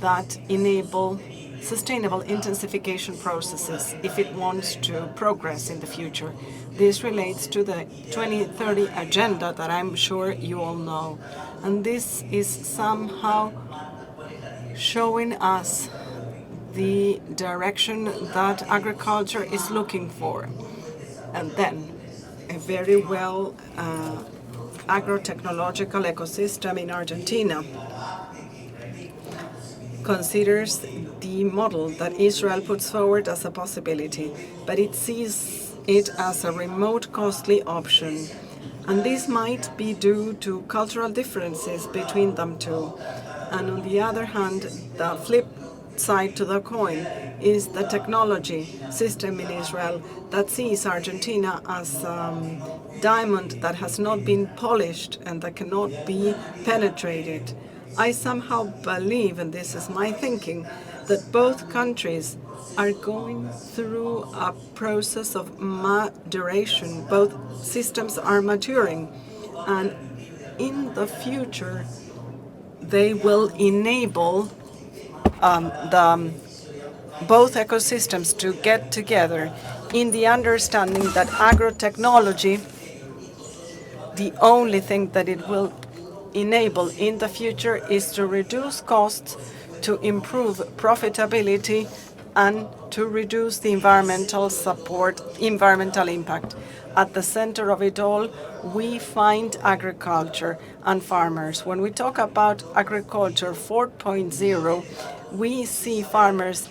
that enable sustainable intensification processes if it wants to progress in the future. This relates to the 2030 agenda that I'm sure you all know. And this is somehow showing us the direction that agriculture is looking for. And then a very well agrotechnological ecosystem in Argentina considers the model that Israel puts forward as a possibility, but it sees it as a remote, costly option. And this might be due to cultural differences between them two. And on the other hand, the flip side to the coin is the technology system in Israel that sees Argentina as diamond that has not been polished and that cannot be penetrated. I somehow believe, and this is my thinking, that both countries are going through a process of maturation. Both systems are maturing, and in the future, they will enable both ecosystems to get together in the understanding that agrotechnology, the only thing that it will enable in the future is to reduce costs, to improve profitability, and to reduce the environmental impact. At the center of it all, we find agriculture and farmers. When we talk about agriculture 4.0, we see farmers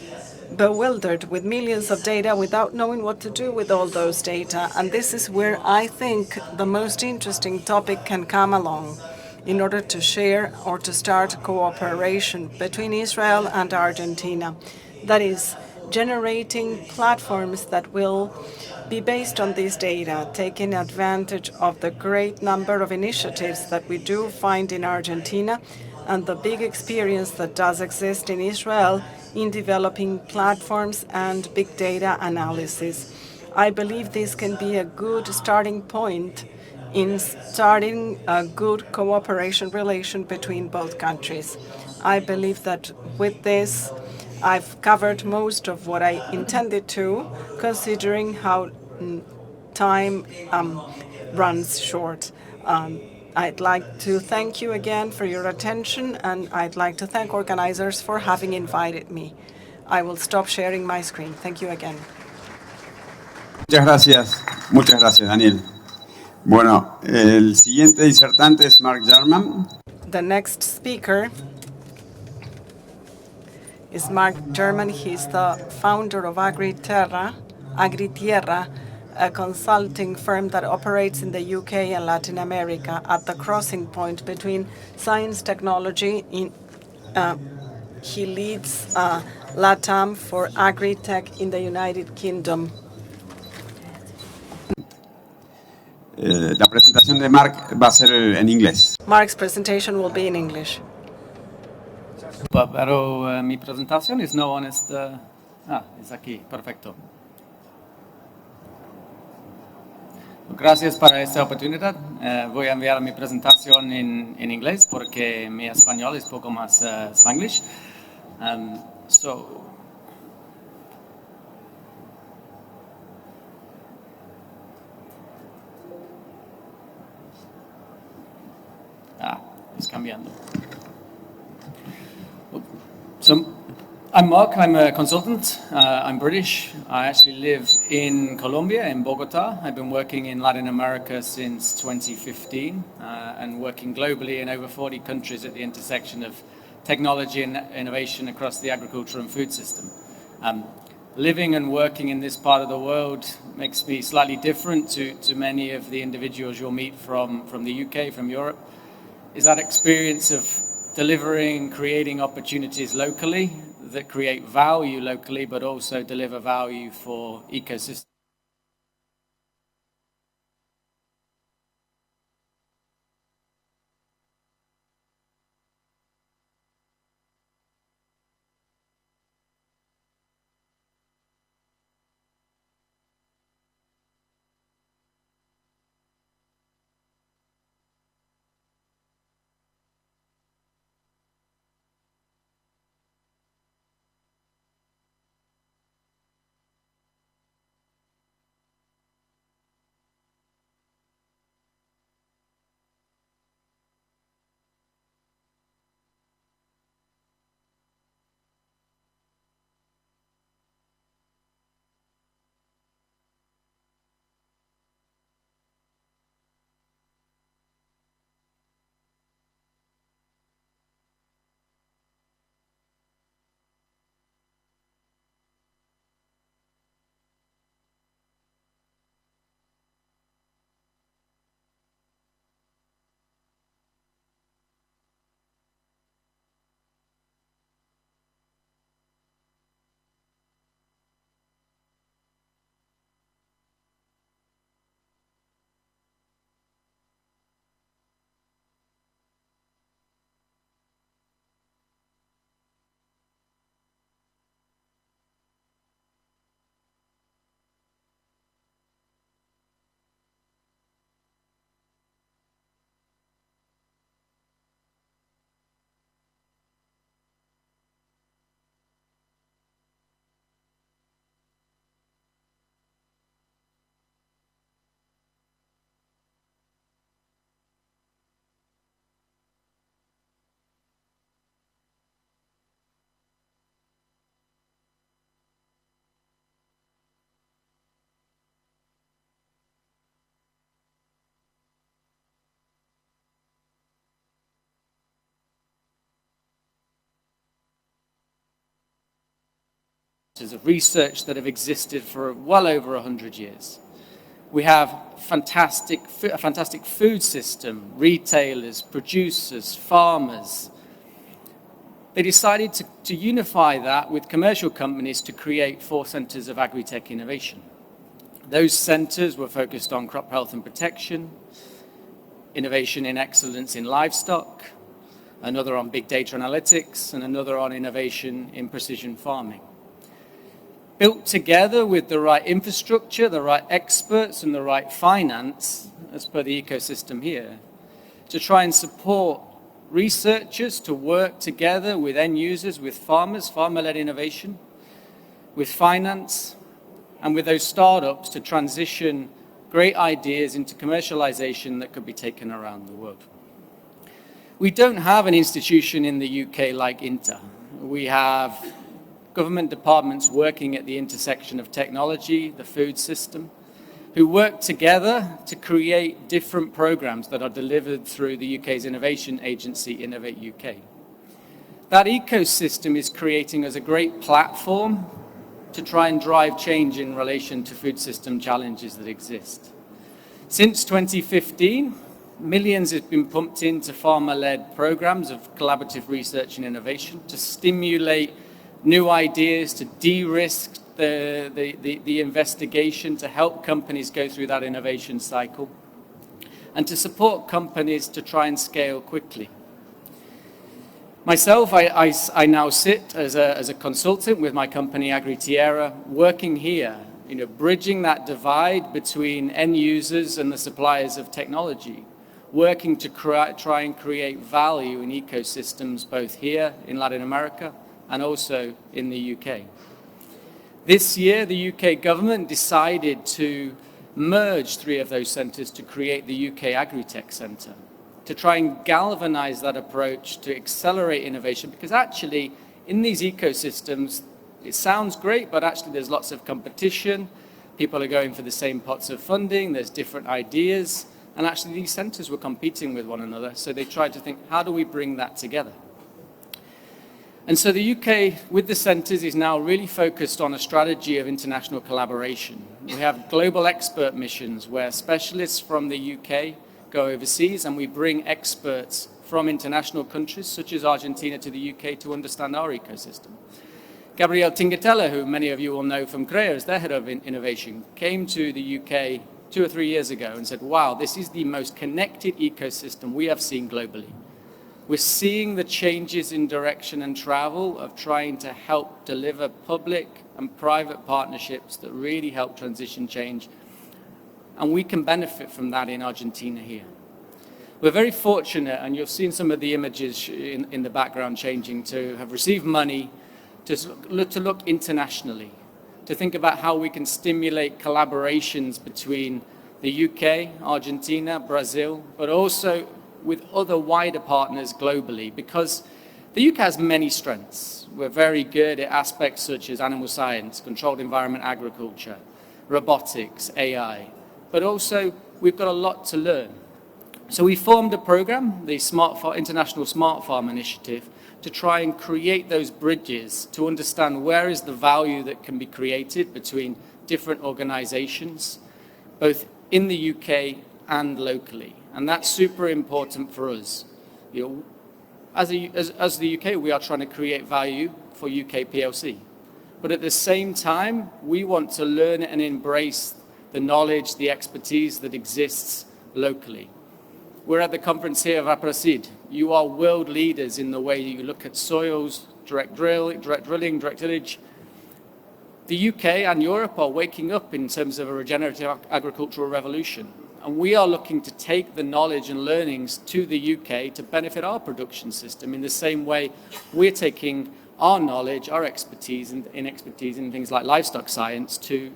bewildered with millions of data without knowing what to do with all those data. And this is where I think the most interesting topic can come along in order to share or to start cooperation between Israel and Argentina. That is, generating platforms that will be based on this data, taking advantage of the great number of initiatives that we do find in Argentina and the big experience that does exist in Israel in developing platforms and big data analysis. I believe this can be a good starting point in starting a good cooperation relation between both countries. I believe that with this, I've covered most of what I intended to, considering how time runs short. I'd like to thank you again for your attention, and I'd like to thank organizers for having invited me. I will stop sharing my screen. Thank you again. Muchas gracias, Daniel. Bueno, el siguiente disertante es Mark Jarman. The next speaker is Mark Jarman. He's the founder of AgriTierra, a consulting firm that operates in the UK and Latin America at the crossing point between science technology. He leads LATAM for agri-tech in the United Kingdom. La presentación de Mark va a ser en inglés. Mark's presentation will be in English. Pero mi presentación es no honesta. Es aquí, perfecto. Gracias por esta oportunidad. Voy a enviar mi presentación en inglés porque mi español es poco más Spanglish. Es cambiando. So, I'm Mark, I'm a consultant, I'm British. I actually live in Colombia, in Bogota. I've been working in Latin America since 2015 and working globally in over 40 countries at the intersection of technology and innovation across the agriculture and food system. Living and working in this part of the world makes me slightly different to many of the individuals you'll meet from the UK, from Europe. Is that experience of delivering, creating opportunities locally that create value locally, but also deliver value for ecosystems. of research that have existed for well over 100 years. We have a fantastic food system, retailers, producers, farmers. They decided to unify that with commercial companies to create 4 centers of agri-tech innovation. Those centers were focused on crop health and protection, innovation in excellence in livestock, another on big data analytics, and another on innovation in precision farming. Built together with the right infrastructure, the right experts, and the right finance, as per the ecosystem here, to try and support researchers to work together with end users, with farmers, farmer-led innovation, with finance, and with those startups to transition great ideas into commercialization that could be taken around the world. We don't have an institution in the UK like INTA. We have government departments working at the intersection of technology, the food system, who work together to create different programs that are delivered through the UK's innovation agency, Innovate UK. That ecosystem is creating as a great platform to try and drive change in relation to food system challenges that exist. Since 2015, millions have been pumped into farmer-led programs of collaborative research and innovation to stimulate new ideas, to de-risk the investigation, to help companies go through that innovation cycle, and to support companies to try and scale quickly. Myself, I now sit as a consultant with my company AgriTierra, working here, bridging that divide between end users and the suppliers of technology, working to try and create value in ecosystems both here in Latin America and also in the UK. This year, the UK government decided to merge 3 of those centres to create the UK AgriTech Centre, to try and galvanise that approach to accelerate innovation, because actually in these ecosystems, it sounds great, but actually there's lots of competition. People are going for the same pots of funding, there's different ideas, and actually these centres were competing with one another, so they tried to think, how do we bring that together? And so the UK, with the centres, is now really focused on a strategy of international collaboration. We have global expert missions where specialists from the UK go overseas and we bring experts from international countries such as Argentina to the UK to understand our ecosystem. Gabriel Tingatella, who many of you will know from CREA as their head of innovation, came to the UK 2 or 3 years ago and said, wow, this is the most connected ecosystem we have seen globally. We're seeing the changes in direction and travel of trying to help deliver public and private partnerships that really help transition change. And we can benefit from that in Argentina here. We're very fortunate, and you've seen some of the images in the background changing, to have received money to look internationally, to think about how we can stimulate collaborations between the UK, Argentina, Brazil, but also with other wider partners globally, because the UK has many strengths. We're very good at aspects such as animal science, controlled environment agriculture, robotics, AI, but also we've got a lot to learn. So we formed a program, the International Smart Farm Initiative, to try and create those bridges to understand where is the value that can be created between different organizations, both in the UK and locally. And that's super important for us. As the UK, we are trying to create value for UK PLC. But at the same time, we want to learn and embrace the knowledge, the expertise that exists locally. We're at the conference here of Aapresid. You are world leaders in the way you look at soils, direct drilling, direct tillage. The UK and Europe are waking up in terms of a regenerative agricultural revolution. And we are looking to take the knowledge and learnings to the UK to benefit our production system in the same way we're taking our knowledge, our expertise in things like livestock science to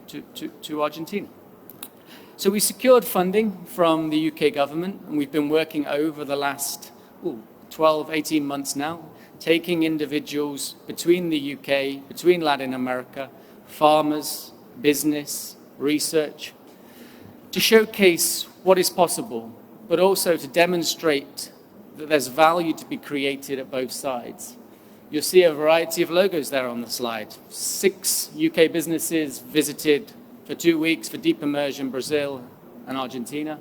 Argentina. So we secured funding from the UK government, and we've been working over the last 12, 18 months now, taking individuals between the UK, between Latin America, farmers, business, research, to showcase what is possible, but also to demonstrate that there's value to be created at both sides. You'll see a variety of logos there on the slide. 6 UK businesses visited for 2 weeks for deep immersion Brazil and Argentina.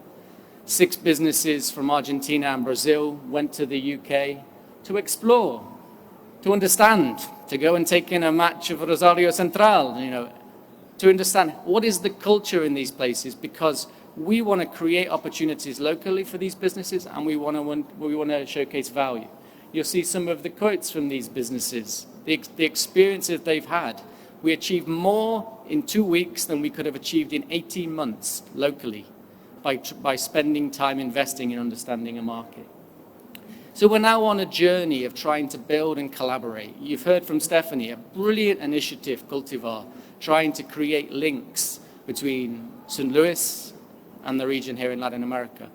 6 businesses from Argentina and Brazil went to the UK to explore, to understand, to go and take in a match of Rosario Central, to understand what is the culture in these places, because we want to create opportunities locally for these businesses, and we want to showcase value. You'll see some of the quotes from these businesses, the experiences they've had. We achieved more in 2 weeks than we could have achieved in 18 months locally by spending time investing in understanding a market. So we're now on a journey of trying to build and collaborate. You've heard from Stephanie, a brilliant initiative, Cultivar, trying to create links between St. Louis and the region here in Latin America.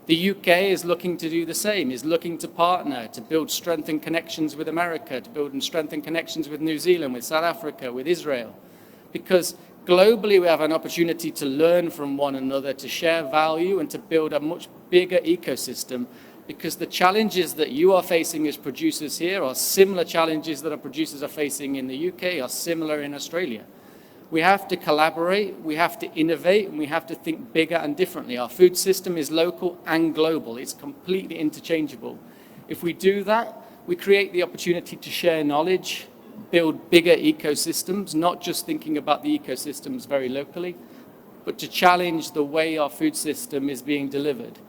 The UK is looking to do the same, is looking to partner, to build strengthened connections with America, to build and strengthen connections with New Zealand, with South Africa, with Israel. Because globally we have an opportunity to learn from one another, to share value and to build a much bigger ecosystem, because the challenges that you are facing as producers here are similar challenges that our producers are facing in the UK, are similar in Australia. We have to collaborate, we have to innovate, and we have to think bigger and differently. Our food system is local and global. It's completely interchangeable. If we do that, we create the opportunity to share knowledge, build bigger ecosystems, not just thinking about the ecosystems very locally, but to challenge the way our food system is being delivered.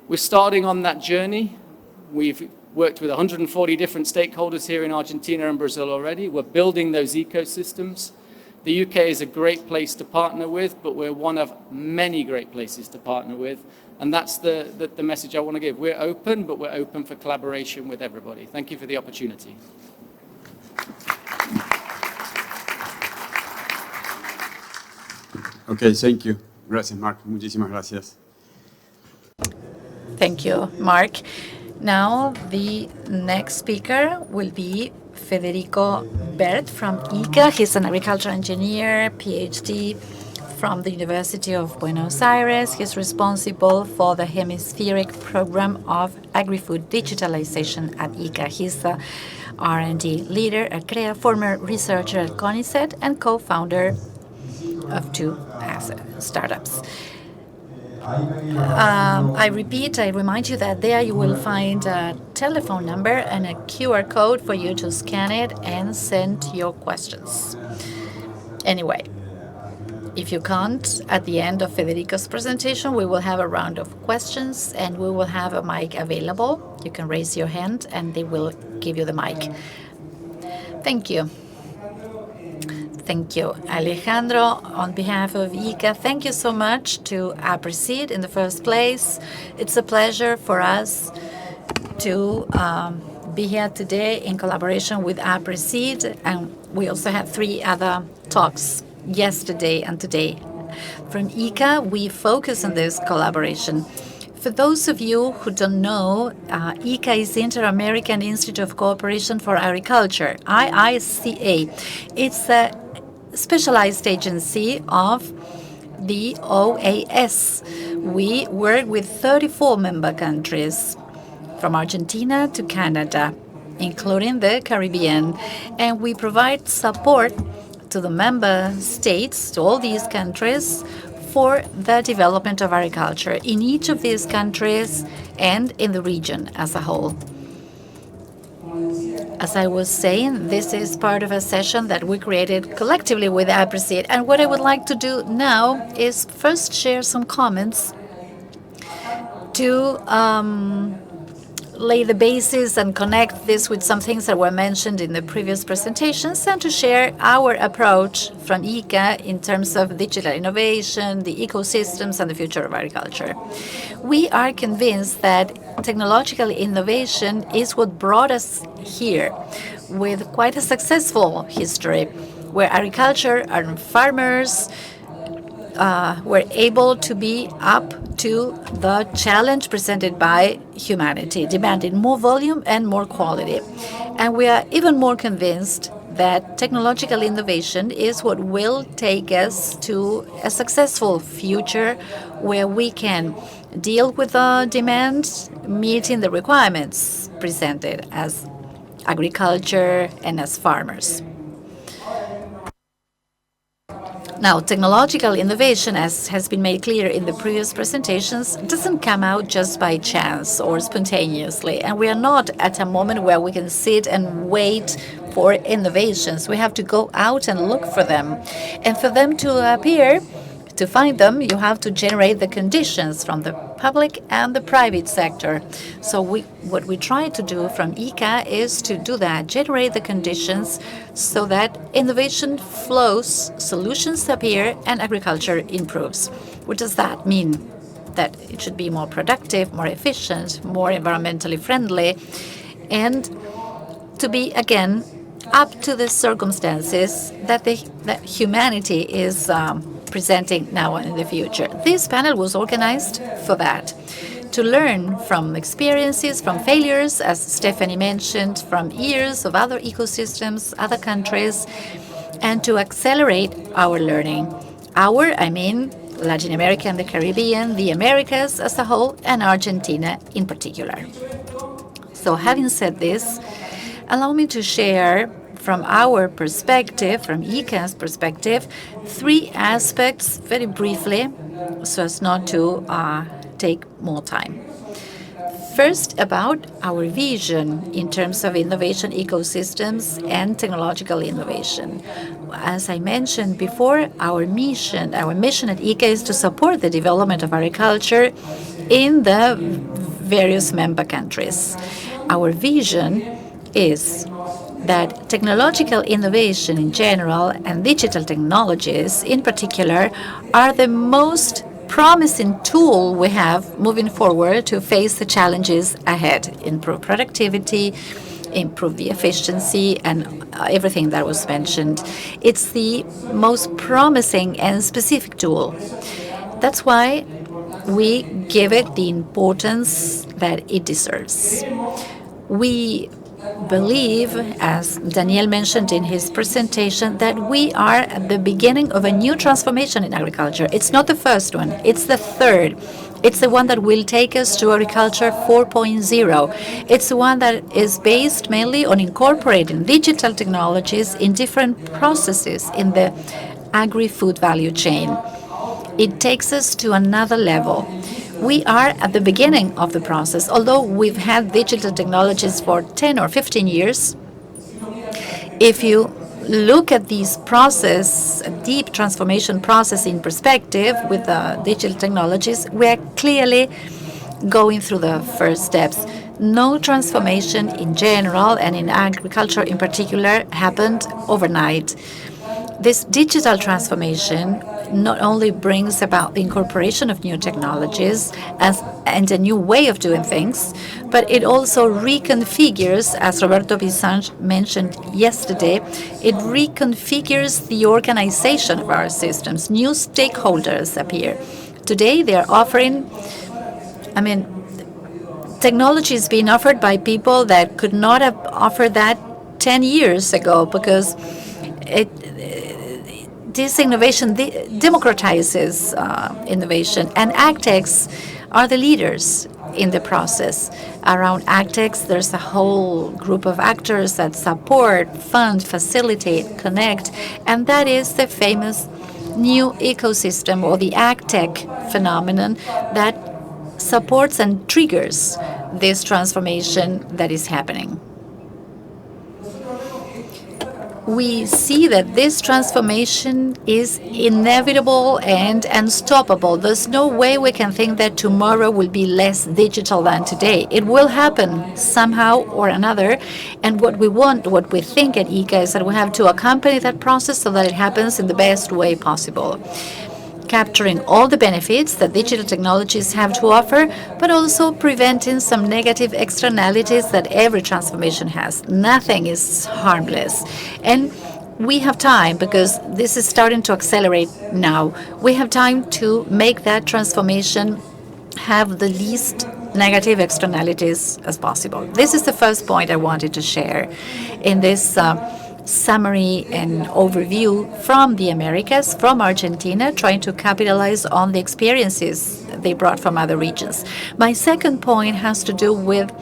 We're starting on that journey. We've worked with 140 different stakeholders here in Argentina and Brazil already. We're building those ecosystems. The UK is a great place to partner with, but we're one of many great places to partner with. And that's the message I want to give. We're open, but we're open for collaboration with everybody. Thank you for the opportunity. Okay, thank you. Gracias, Mark. Muchísimas gracias. Thank you, Mark. Now, the next speaker will be Federico Bert from IICA. He's an agricultural engineer, PhD from the University of Buenos Aires. He's responsible for the hemispheric program of agri-food digitalization at IICA. He's the R&D leader at former researcher at CONICET, and co-founder of 2 startups. I remind you that there you will find a telephone number and a QR code for you to scan it and send your questions. Anyway, if you can't, at the end of Federico's presentation, we will have a round of questions and we will have a mic available. You can raise your hand and they will give you the mic. Thank you. Thank you, Alejandro. On behalf of IICA, thank you so much to Aapresid in the first place. It's a pleasure for us to be here today in collaboration with Aapresid, and we also had 3 other talks yesterday and today. From IICA, we focus on this collaboration. For those of you who don't know, IICA is the Inter-American Institute of Cooperation for Agriculture, IICA. It's a specialized agency of the OAS. We work with 34 member countries, from Argentina to Canada, including the Caribbean, and we provide support to the member states, to all these countries, for the development of agriculture in each of these countries and in the region as a whole. As I was saying, this is part of a session that we created collectively with Aapresid, and what I would like to do now is first share some comments to lay the basis and connect this with some things that were mentioned in the previous presentations, and to share our approach from IICA in terms of digital innovation, the ecosystems, and the future of agriculture. We are convinced that technological innovation is what brought us here, with quite a successful history, where agriculture and farmers were able to be up to the challenge presented by humanity, demanding more volume and more quality. And we are even more convinced that technological innovation is what will take us to a successful future, where we can deal with the demand, meeting the requirements presented as agriculture and as farmers. Now, technological innovation, as has been made clear in the previous presentations, doesn't come out just by chance or spontaneously. And we are not at a moment where we can sit and wait for innovations. We have to go out and look for them. And for them to appear, to find them, you have to generate the conditions from the public and the private sector. So what we try to do from IICA is to do that, generate the conditions so that innovation flows, solutions appear, and agriculture improves. What does that mean? That it should be more productive, more efficient, more environmentally friendly, and to be, again, up to the circumstances that humanity is presenting now and in the future. This panel was organized for that, to learn from experiences, from failures, as Stephanie mentioned, from years of other ecosystems, other countries, and to accelerate our learning. I mean Latin America and the Caribbean, the Americas as a whole, and Argentina in particular. So having said this, allow me to share from our perspective, from IICA's perspective, 3 aspects very briefly, so as not to take more time. First, about our vision in terms of innovation ecosystems and technological innovation. As I mentioned before, our mission at IICA is to support the development of agriculture in the various member countries. Our vision is that technological innovation in general and digital technologies in particular are the most promising tool we have moving forward to face the challenges ahead, improve productivity, improve the efficiency, and everything that was mentioned. It's the most promising and specific tool. That's why we give it the importance that it deserves. We believe, as Daniel mentioned in his presentation, that we are at the beginning of a new transformation in agriculture. It's not the first one, it's the third. It's the one that will take us to agriculture 4.0. It's the one that is based mainly on incorporating digital technologies in different processes in the agri-food value chain. It takes us to another level. We are at the beginning of the process. Although we've had digital technologies for 10 or 15 years, if you look at this process, a deep transformation process in perspective with the digital technologies, we are clearly going through the first steps. No transformation in general and in agriculture in particular happened overnight. This digital transformation not only brings about the incorporation of new technologies and a new way of doing things, but it also reconfigures, as Roberto Bizanch mentioned yesterday, it reconfigures the organization of our systems. New stakeholders appear. Today they are offering, technology is being offered by people that could not have offered that 10 years ago, because this innovation democratizes innovation, and AgTechs are the leaders in the process. Around AgTechs, there's a whole group of actors that support, fund, facilitate, connect, and that is the famous new ecosystem, or the AgTech phenomenon, that supports and triggers this transformation that is happening. We see that this transformation is inevitable and unstoppable. There's no way we can think that tomorrow will be less digital than today. It will happen somehow or another. And what we think at IICA is that we have to accompany that process so that it happens in the best way possible, capturing all the benefits that digital technologies have to offer, but also preventing some negative externalities that every transformation has. Nothing is harmless. And we have time, because this is starting to accelerate now. We have time to make that transformation have the least negative externalities as possible. This is the first point I wanted to share in this summary and overview from the Americas, from Argentina, trying to capitalize on the experiences they brought from other regions. My second point has to do with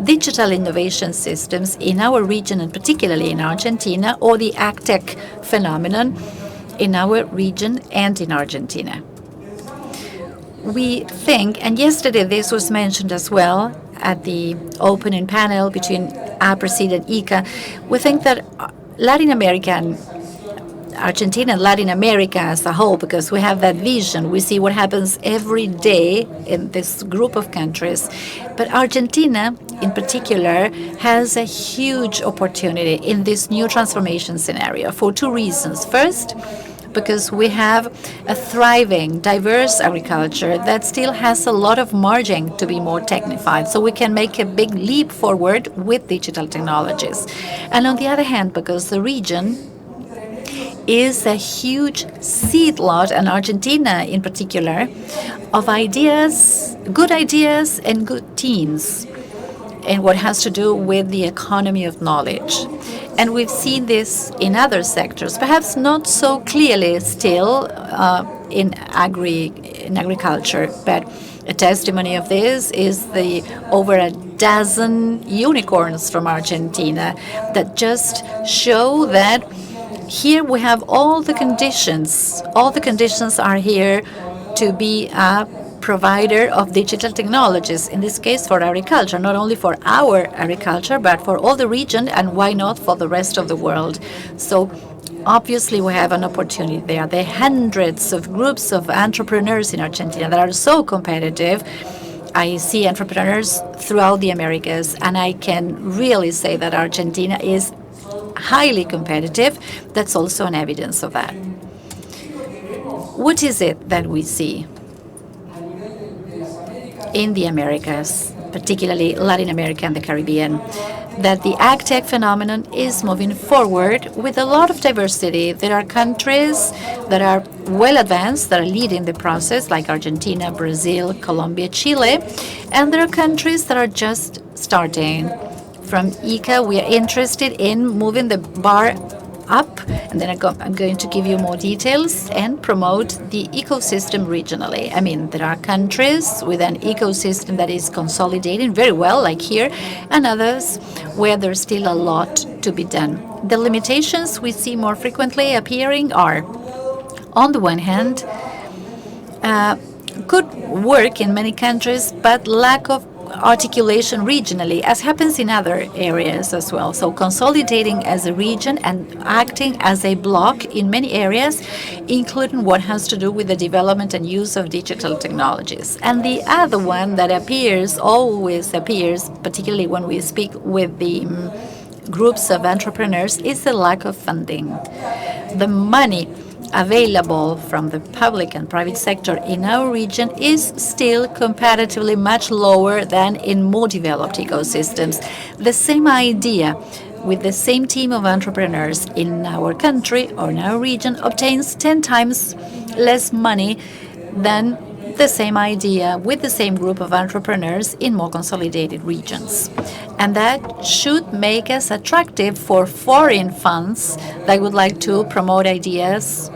digital innovation systems in our region, and particularly in Argentina, or the AgTech phenomenon in our region and in Argentina. We think, and yesterday this was mentioned as well at the opening panel between Aapresid and IICA, we think that Latin America and Argentina and Latin America as a whole, because we have that vision. We see what happens every day in this group of countries. But Argentina, in particular, has a huge opportunity in this new transformation scenario for two reasons. First, because we have a thriving, diverse agriculture that still has a lot of margin to be more technified, so we can make a big leap forward with digital technologies. And on the other hand, because the region is a huge seed lot, and Argentina in particular, of ideas, good ideas and good teams, and what has to do with the economy of knowledge. And we've seen this in other sectors, perhaps not so clearly still in agriculture, but a testimony of this is the over a dozen unicorns from Argentina that just show that here we have all the conditions. All the conditions are here to be a provider of digital technologies, in this case for agriculture, not only for our agriculture, but for all the region, and why not for the rest of the world. So obviously we have an opportunity there. There are hundreds of groups of entrepreneurs in Argentina that are so competitive. I see entrepreneurs throughout the Americas, and I can really say that Argentina is highly competitive. That's also an evidence of that. What is it that we see in the Americas, particularly Latin America and the Caribbean? That the AgTech phenomenon is moving forward with a lot of diversity. There are countries that are well advanced, that are leading the process, like Argentina, Brazil, Colombia, Chile, and there are countries that are just starting. From IICA, we are interested in moving the bar up, and then I'm going to give you more details and promote the ecosystem regionally. I mean, there are countries with an ecosystem that is consolidating very well, like here, and others where there's still a lot to be done. The limitations we see more frequently appearing are, on the one hand, good work in many countries, but lack of articulation regionally, as happens in other areas as well. So consolidating as a region and acting as a bloc in many areas, including what has to do with the development and use of digital technologies. And the other one that always appears, particularly when we speak with the groups of entrepreneurs, is the lack of funding. The money available from the public and private sector in our region is still comparatively much lower than in more developed ecosystems. The same idea with the same team of entrepreneurs in our country or in our region obtains 10 times less money than the same idea with the same group of entrepreneurs in more consolidated regions. And that should make us attractive for foreign funds that would like to promote ideas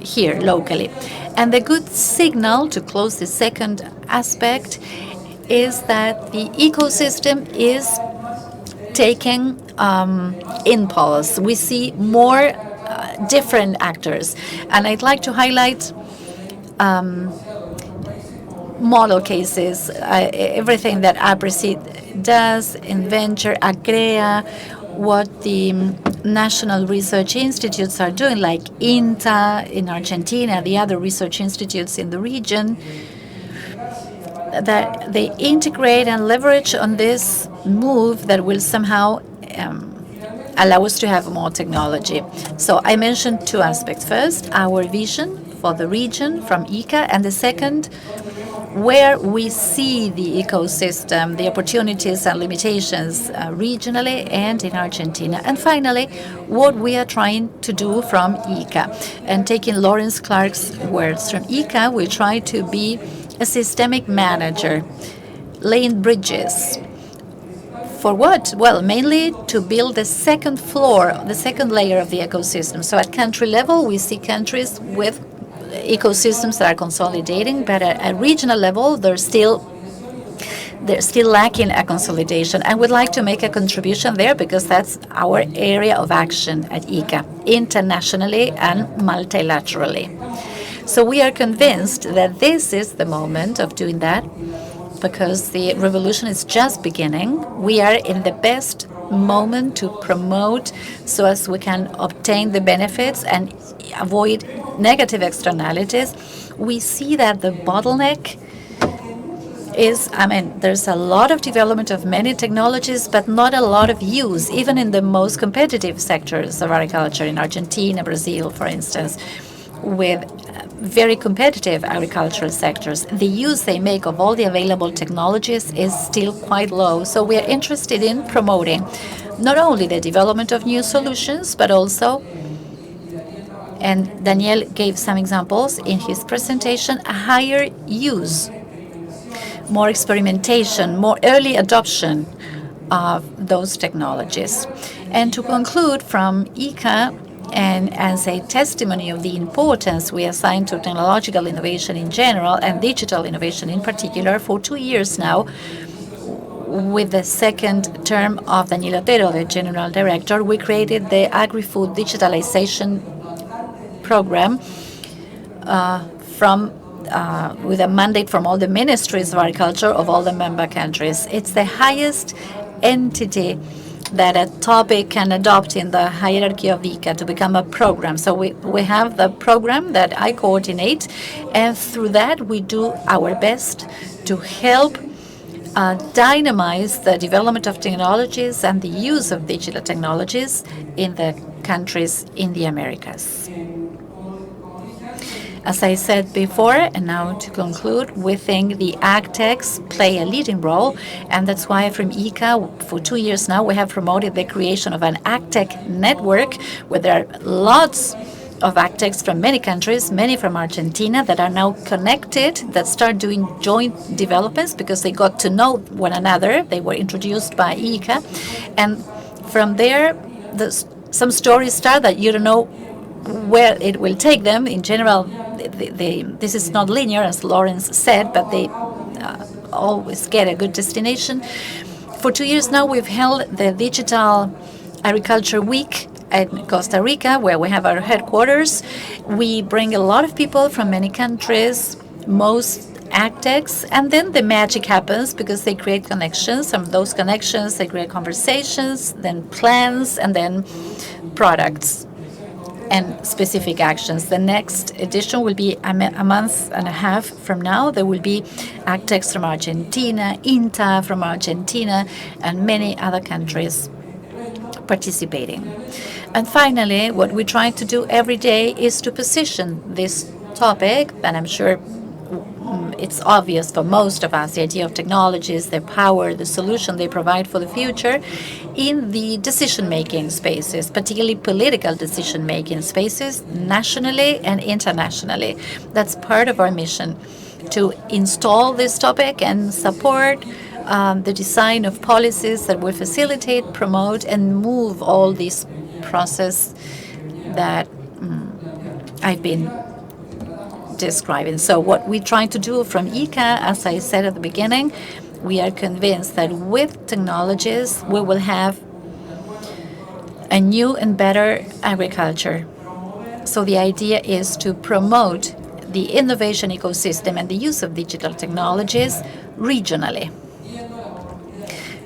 here locally. And the good signal, to close the second aspect, is that the ecosystem is taking impulse. We see more different actors. And I'd like to highlight model cases, everything that Aapresid does in venture, Agrea, what the national research institutes are doing, like INTA in Argentina, the other research institutes in the region, that they integrate and leverage on this move that will somehow allow us to have more technology. So I mentioned two aspects. First, our vision for the region from IICA, and the second, where we see the ecosystem, the opportunities and limitations regionally and in Argentina. And finally, what we are trying to do from IICA. And taking Lawrence Clark's words from IICA, we try to be a systemic manager, laying bridges. For what? Well, mainly to build the second floor, the second layer of the ecosystem. So at country level, we see countries with ecosystems that are consolidating, but at a regional level, there's still they're still lacking a consolidation. I would like to make a contribution there because that's our area of action at IICA, internationally and multilaterally. So we are convinced that this is the moment of doing that because the revolution is just beginning. We are in the best moment to promote so as we can obtain the benefits and avoid negative externalities. We see that the bottleneck is, there's a lot of development of many technologies, but not a lot of use, even in the most competitive sectors of agriculture in Argentina, Brazil, for instance, with very competitive agricultural sectors. The use they make of all the available technologies is still quite low. So we are interested in promoting not only the development of new solutions, but also, and Daniel gave some examples in his presentation, a higher use, more experimentation, more early adoption of those technologies. And to conclude from IICA, and as a testimony of the importance we assign to technological innovation in general and digital innovation in particular, for 2 years now, with the second term of Daniel Otero, the General Director, we created the Agri-Food Digitalization Program with a mandate from all the ministries of agriculture of all the member countries. It's the highest entity that a topic can adopt in the hierarchy of IICA to become a program. So we have the program that I coordinate, and through that we do our best to help dynamize the development of technologies and the use of digital technologies in the countries in the Americas. As I said before, and now to conclude, we think the AgTechs play a leading role, and that's why from IICA, for 2 years now, we have promoted the creation of an AgTech network, where there are lots of AgTechs from many countries, many from Argentina, that are now connected, that start doing joint developments because they got to know one another. They were introduced by IICA, and from there, some stories start that you don't know where it will take them. In general, this is not linear, as Lawrence said, but they always get a good destination. For 2 years now, we've held the Digital Agriculture Week in Costa Rica, where we have our headquarters. We bring a lot of people from many countries, most AgTechs, and then the magic happens because they create connections. From those connections, they create conversations, then plans, and then products and specific actions. The next edition will be a month and a half from now. There will be AgTechs from Argentina, INTA from Argentina, and many other countries participating. And finally, what we try to do every day is to position this topic, and I'm sure it's obvious for most of us, the idea of technologies, their power, the solution they provide for the future, in the decision-making spaces, particularly political decision-making spaces, nationally and internationally. That's part of our mission, to install this topic and support the design of policies that will facilitate, promote, and move all this process that I've been describing. So what we try to do from IICA, as I said at the beginning, we are convinced that with technologies we will have a new and better agriculture. So the idea is to promote the innovation ecosystem and the use of digital technologies regionally,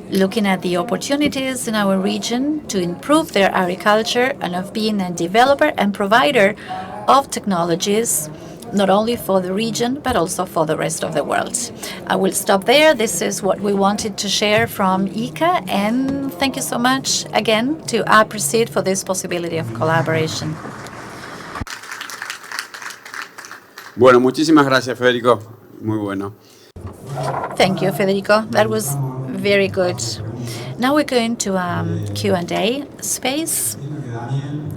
looking at the opportunities in our region to improve their agriculture and of being a developer and provider of technologies, not only for the region, but also for the rest of the world. I will stop there. This is what we wanted to share from IICA, and thank you so much again to Aapresid for this possibility of collaboration. Bueno, muchísimas gracias, Federico. Muy bueno. Thank you, Federico. That was very good. Now we're going to Q&A space.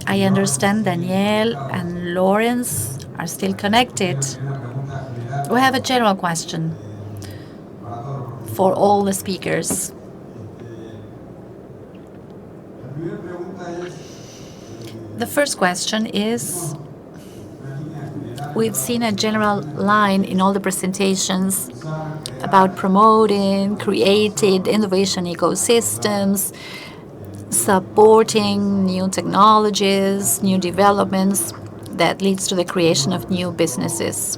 I understand Daniel and Lawrence are still connected. We have a general question for all the speakers. The first question is, we've seen a general line in all the presentations about promoting, creating innovation ecosystems, supporting new technologies, new developments that leads to the creation of new businesses.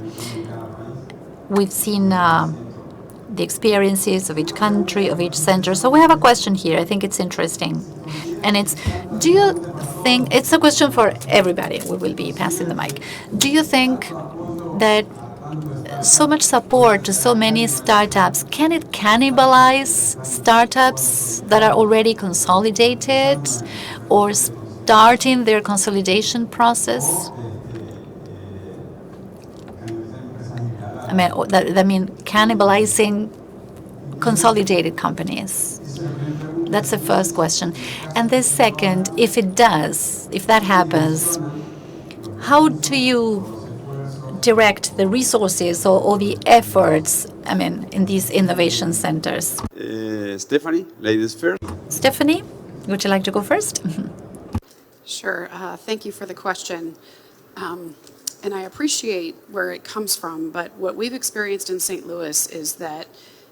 We've seen the experiences of each country, of each center. So we have a question here. I think it's interesting. And it's, do you think, it's a question for everybody. We will be passing the mic. Do you think that so much support to so many startups, can it cannibalize startups that are already consolidated or starting their consolidation process? I mean, cannibalizing consolidated companies. That's the first question. And the second, if it does, if that happens, how do you direct the resources or the efforts, in these innovation centers? Stephanie, ladies first. Stephanie, would you like to go first? Sure. Thank you for the question. And I appreciate where it comes from, but what we've experienced in St. Louis is that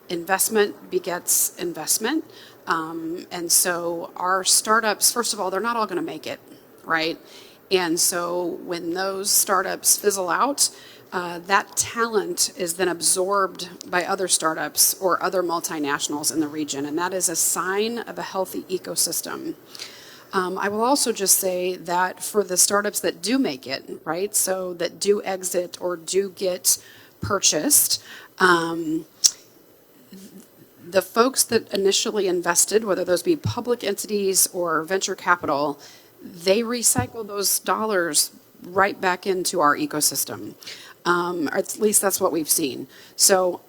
investment begets investment. And so our startups, first of all, they're not all going to make it, right? And so when those startups fizzle out, that talent is then absorbed by other startups or other multinationals in the region, and that is a sign of a healthy ecosystem. I will also just say that for the startups that do make it, right, so that do exit or do get purchased, the folks that initially invested, whether those be public entities or venture capital, they recycle those dollars right back into our ecosystem. Or at least that's what we've seen. So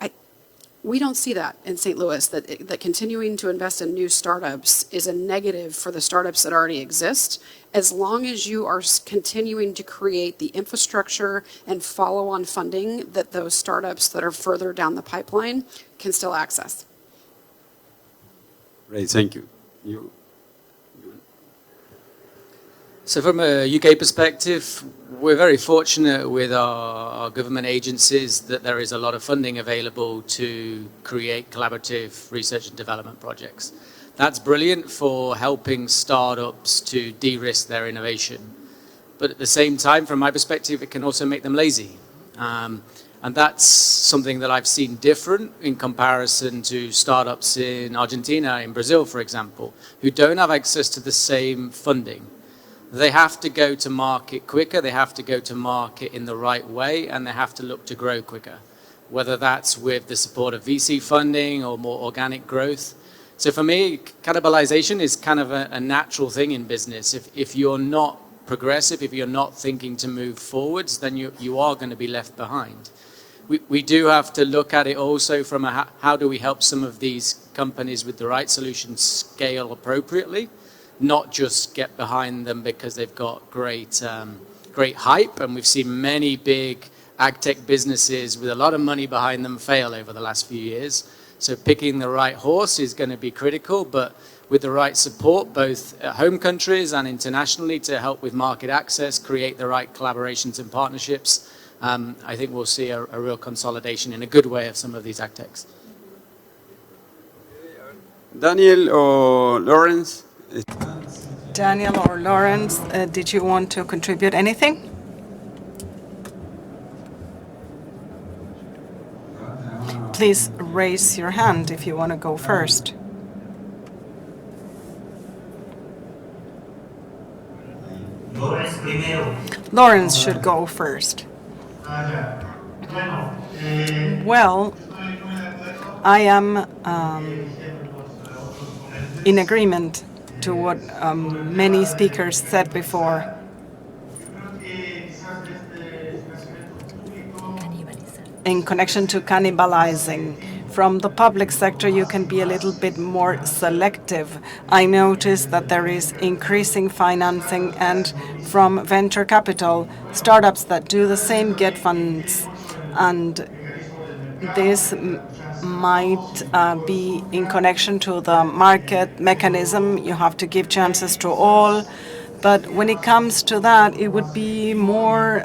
we don't see that in St. Louis, that continuing to invest in new startups is a negative for the startups that already exist, as long as you are continuing to create the infrastructure and follow-on funding that those startups that are further down the pipeline can still access. Great, thank you. You. So from a UK perspective, we're very fortunate with our government agencies that there is a lot of funding available to create collaborative research and development projects. That's brilliant for helping startups to de-risk their innovation. But at the same time, from my perspective, it can also make them lazy. And that's something that I've seen different in comparison to startups in Argentina, in Brazil, for example, who don't have access to the same funding. They have to go to market quicker, they have to go to market in the right way, and they have to look to grow quicker, whether that's with the support of VC funding or more organic growth. So for me, cannibalization is kind of a natural thing in business. If you're not progressive, if you're not thinking to move forwards, then you are going to be left behind. We do have to look at it also from how do we help some of these companies with the right solutions scale appropriately, not just get behind them because they've got great hype. And we've seen many big ag tech businesses with a lot of money behind them fail over the last few years. So picking the right horse is going to be critical, but with the right support, both at home countries and internationally, to help with market access, create the right collaborations and partnerships, I think we'll see a real consolidation in a good way of some of these ag techs. Daniel or Lawrence? Daniel or Lawrence, did you want to contribute anything? Please raise your hand if you want to go first. Lawrence should go first. Well, I am in agreement to what many speakers said before. In connection to cannibalizing. From the public sector, you can be a little bit more selective. I noticed that there is increasing financing, and from venture capital, startups that do the same get funds. And this might be in connection to the market mechanism. You have to give chances to all. But when it comes to that, it would be more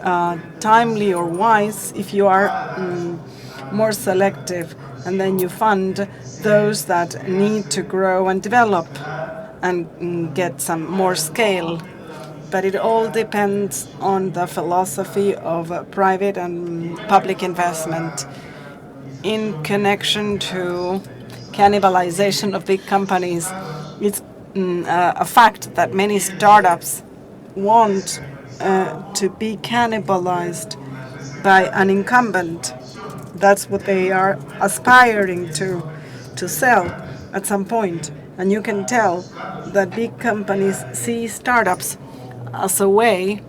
timely or wise if you are more selective. and then you fund those that need to grow and develop and get some more scale. But it all depends on the philosophy of private and public investment in connection to cannibalization of big companies. It's a fact that many startups want to be cannibalized by an incumbent. That's what they are aspiring to sell at some point. And you can tell that big companies see startups as a way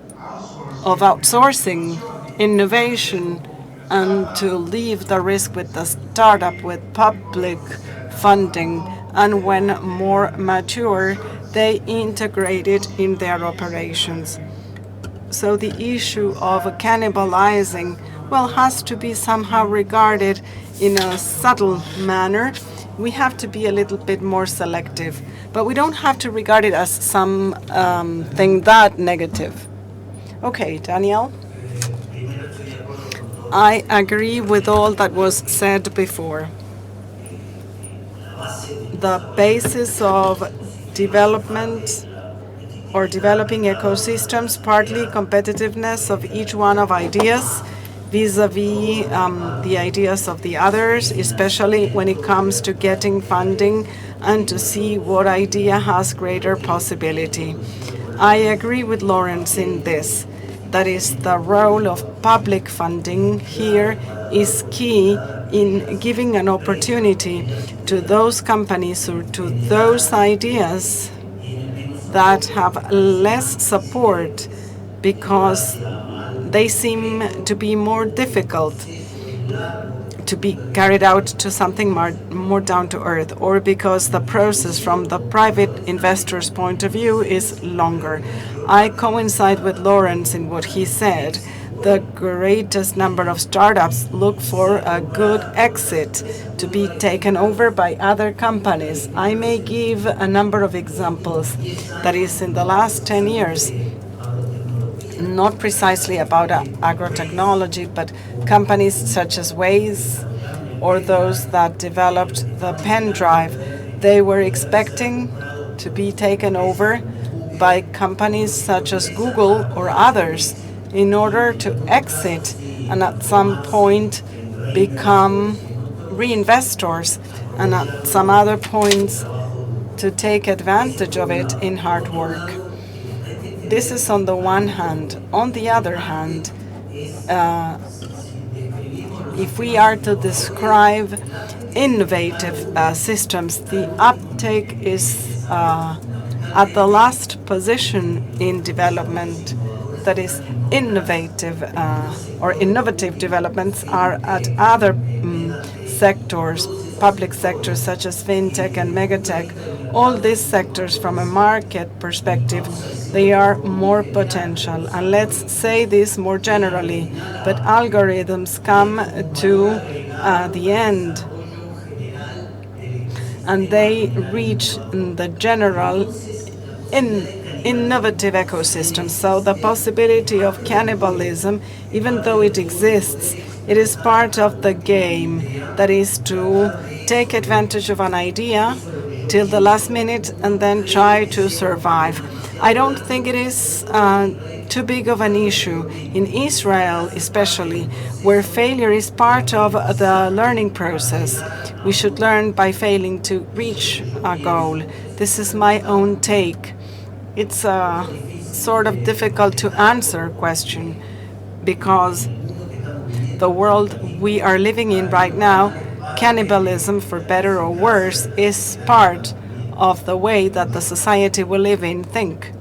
of outsourcing innovation and to leave the risk with the startup with public funding. And when more mature, they integrate it in their operations. So the issue of cannibalizing, well, has to be somehow regarded in a subtle manner. We have to be a little bit more selective, but we don't have to regard it as something that negative. Okay, Daniel. I agree with all that was said before. The basis of development or developing ecosystems, partly competitiveness of each one of ideas vis-a-vis the ideas of the others, especially when it comes to getting funding and to see what idea has greater possibility. I agree with Lawrence in this. That is, the role of public funding here is key in giving an opportunity to those companies or to those ideas that have less support because they seem to be more difficult to be carried out to something more down to earth, or because the process from the private investor's point of view is longer. I coincide with Lawrence in what he said. The greatest number of startups look for a good exit to be taken over by other companies. I may give a number of examples. That is, in the last 10 years, not precisely about agrotechnology, but companies such as Waze or those that developed the pen drive, they were expecting to be taken over by companies such as Google or others in order to exit and at some point become reinvestors and at some other points to take advantage of it in hard work. This is on the one hand. On the other hand, if we are to describe innovative systems, the uptake is at the last position in development. That is, innovative or innovative developments are at other sectors, public sectors such as fintech and megatech. All these sectors, from a market perspective, they are more potential. And let's say this more generally, but algorithms come to the end and they reach the general innovative ecosystem. So the possibility of cannibalism, even though it exists, it is part of the game. That is to take advantage of an idea till the last minute and then try to survive. I don't think it is too big of an issue. In Israel especially, where failure is part of the learning process, we should learn by failing to reach a goal. This is my own take. It's a sort of difficult to answer question because the world we are living in right now, cannibalism, for better or worse, is part of the way that the society we live in think.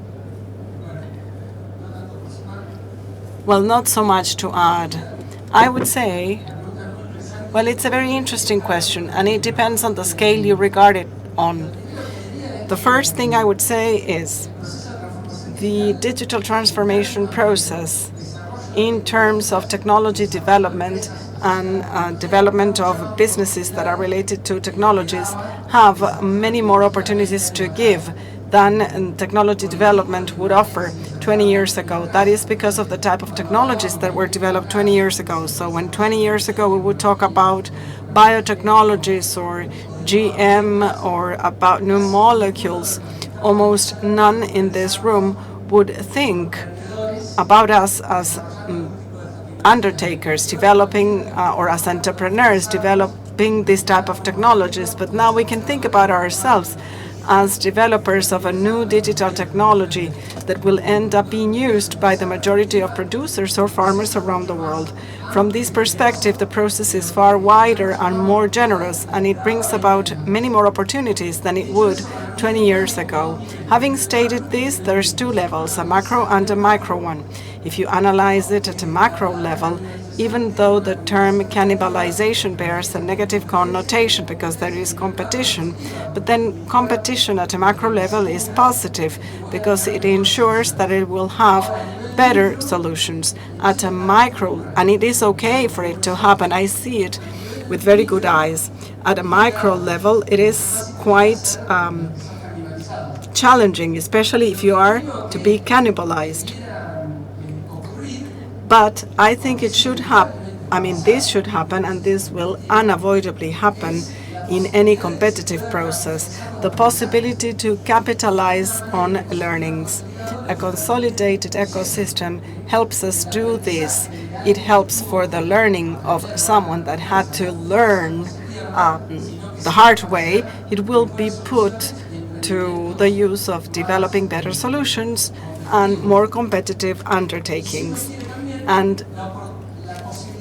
Well, not so much to add. I would say, well, it's a very interesting question, and it depends on the scale you regard it on. The first thing I would say is the digital transformation process in terms of technology development and development of businesses that are related to technologies have many more opportunities to give than technology development would offer 20 years ago. That is because of the type of technologies that were developed 20 years ago. So when 20 years ago we would talk about biotechnologies or GM or about new molecules, almost none in this room would think about us as undertakers developing or as entrepreneurs developing this type of technologies. But now we can think about ourselves as developers of a new digital technology that will end up being used by the majority of producers or farmers around the world. From this perspective, the process is far wider and more generous, and it brings about many more opportunities than it would 20 years ago. Having stated this, there's two levels, a macro and a micro one. If you analyze it at a macro level, even though the term cannibalization bears a negative connotation because there is competition, but then competition at a macro level is positive because it ensures that it will have better solutions at a micro, and it is okay for it to happen. I see it with very good eyes. At a micro level, it is quite challenging, especially if you are to be cannibalized. But I think it should happen. I mean, this should happen, and this will unavoidably happen in any competitive process. The possibility to capitalize on learnings. A consolidated ecosystem helps us do this. It helps for the learning of someone that had to learn the hard way. It will be put to the use of developing better solutions and more competitive undertakings. And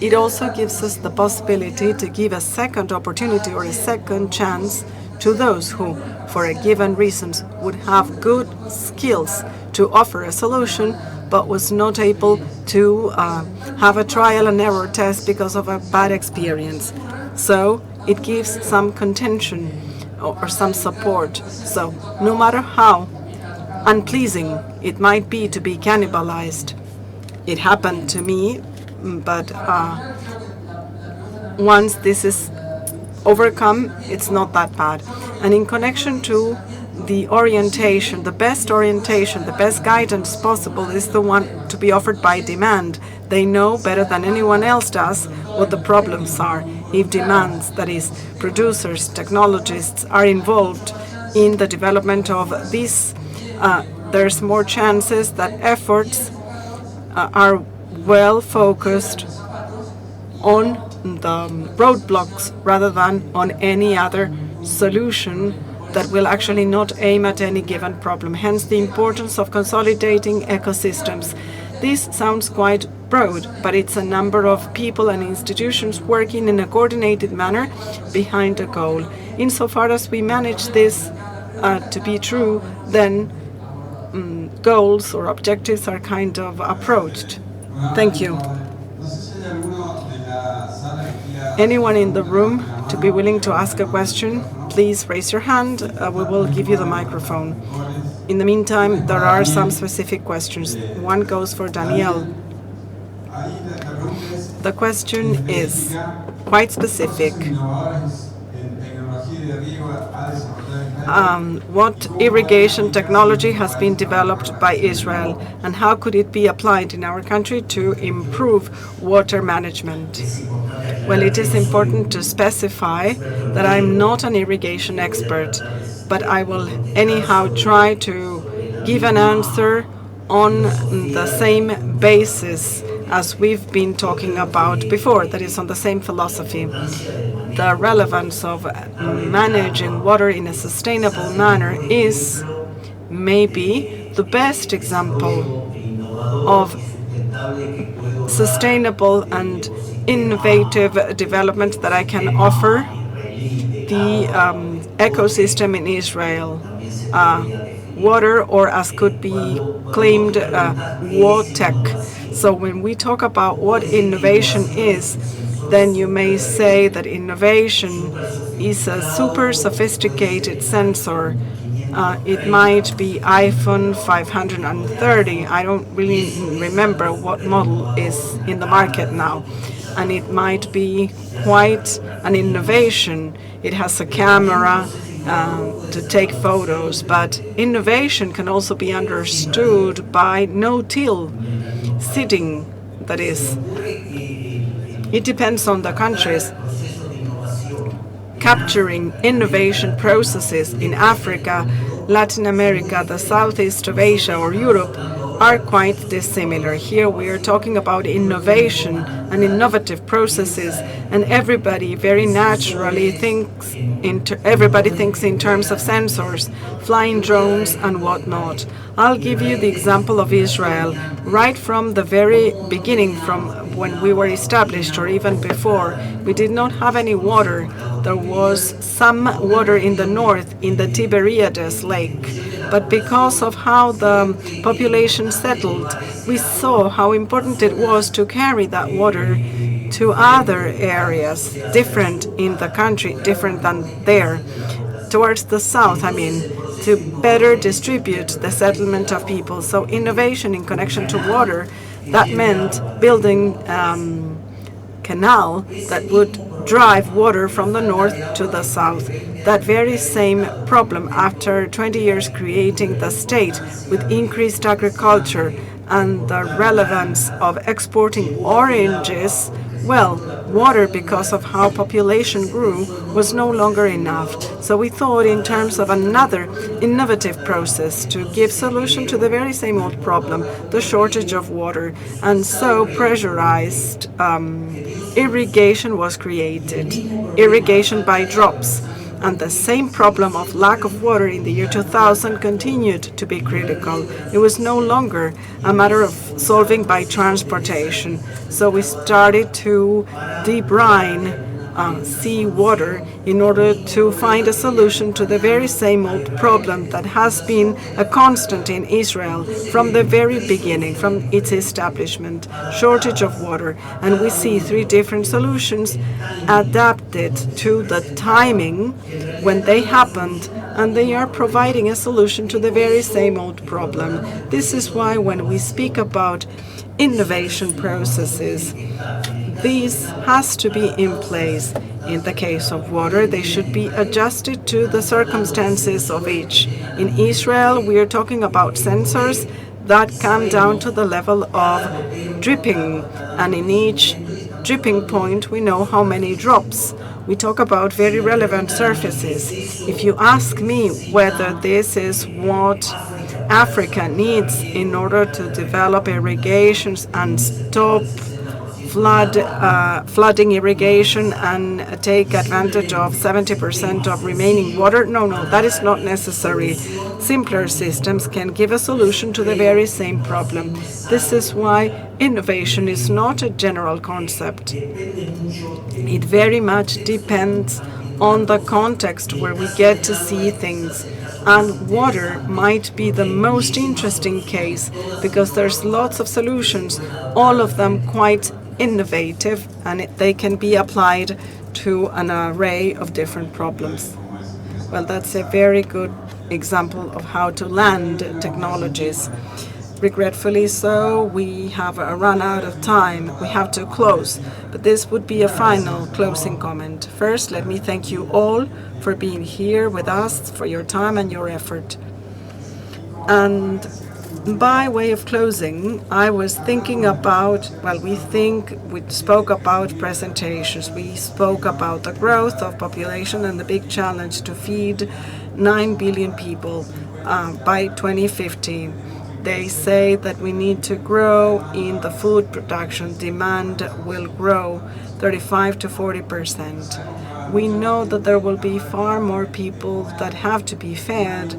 it also gives us the possibility to give a second opportunity or a second chance to those who, for a given reason, would have good skills to offer a solution, but was not able to have a trial and error test because of a bad experience. So it gives some contention or some support. So no matter how unpleasing it might be to be cannibalized, it happened to me, but once this is overcome, it's not that bad. And in connection to the orientation, the best guidance possible is the one to be offered by demand. They know better than anyone else does what the problems are. If demands, that is, producers, technologists, are involved in the development of this, there's more chances that efforts are well focused on the roadblocks rather than on any other solution that will actually not aim at any given problem. Hence the importance of consolidating ecosystems. This sounds quite broad, but it's a number of people and institutions working in a coordinated manner behind a goal. Insofar as we manage this to be true, then goals or objectives are kind of approached. Thank you. Anyone in the room to be willing to ask a question, please raise your hand. We will give you the microphone. In the meantime, there are some specific questions. One goes for Daniel. The question is quite specific. What irrigation technology has been developed by Israel, and how could it be applied in our country to improve water management? Well, it is important to specify that I'm not an irrigation expert, but I will anyhow try to give an answer on the same basis as we've been talking about before, that is on the same philosophy. The relevance of managing water in a sustainable manner is maybe the best example of sustainable and innovative development that I can offer the ecosystem in Israel. Water, or as could be claimed, WATEC. So when we talk about what innovation is, then you may say that innovation is a super sophisticated sensor. It might be iPhone 530. I don't really remember what model is in the market now. And it might be quite an innovation. It has a camera to take photos, but innovation can also be understood by no-till sitting. That is, it depends on the countries. capturing innovation processes in Africa, Latin America, the Southeast of Asia, or Europe are quite dissimilar. Here we are talking about innovation and innovative processes, and everybody very naturally thinks in terms of sensors, flying drones, and whatnot. I'll give you the example of Israel. Right from the very beginning, from when we were established or even before, we did not have any water. There was some water in the north, in the Tiberiades Lake. But because of how the population settled, we saw how important it was to carry that water to other areas, different in the country, different than there, towards the south, to better distribute the settlement of people. So innovation in connection to water, that meant building canal that would drive water from the north to the south. That very same problem, after 20 years creating the state with increased agriculture and the relevance of exporting oranges, well, water, because of how population grew, was no longer enough. So we thought in terms of another innovative process to give solution to the very same old problem, the shortage of water. And so pressurized irrigation was created, irrigation by drops. And the same problem of lack of water in the year 2000 continued to be critical. It was no longer a matter of solving by transportation. So we started to debrine seawater in order to find a solution to the very same old problem that has been a constant in Israel from the very beginning, from its establishment, shortage of water. And we see three different solutions adapted to the timing when they happened, and they are providing a solution to the very same old problem. This is why when we speak about innovation processes, these has to be in place. In the case of water, they should be adjusted to the circumstances of each. In Israel, we are talking about sensors that come down to the level of dripping, and in each dripping point, we know how many drops. We talk about very relevant surfaces. If you ask me whether this is what Africa needs in order to develop irrigations and stop flooding irrigation and take advantage of 70% of remaining water. No, that is not necessary. Simpler systems can give a solution to the very same problem. This is why innovation is not a general concept. It very much depends on the context where we get to see things. And water might be the most interesting case because there's lots of solutions, all of them quite innovative, and they can be applied to an array of different problems. Well, that's a very good example of how to land technologies. Regretfully so, we have run out of time. We have to close, but this would be a final closing comment. First, let me thank you all for being here with us, for your time and your effort. And by way of closing, I was thinking about, we spoke about presentations. We spoke about the growth of population and the big challenge to feed 9 billion people by 2050. They say that we need to grow in the food production. Demand will grow 35 to 40%. We know that there will be far more people that have to be fed,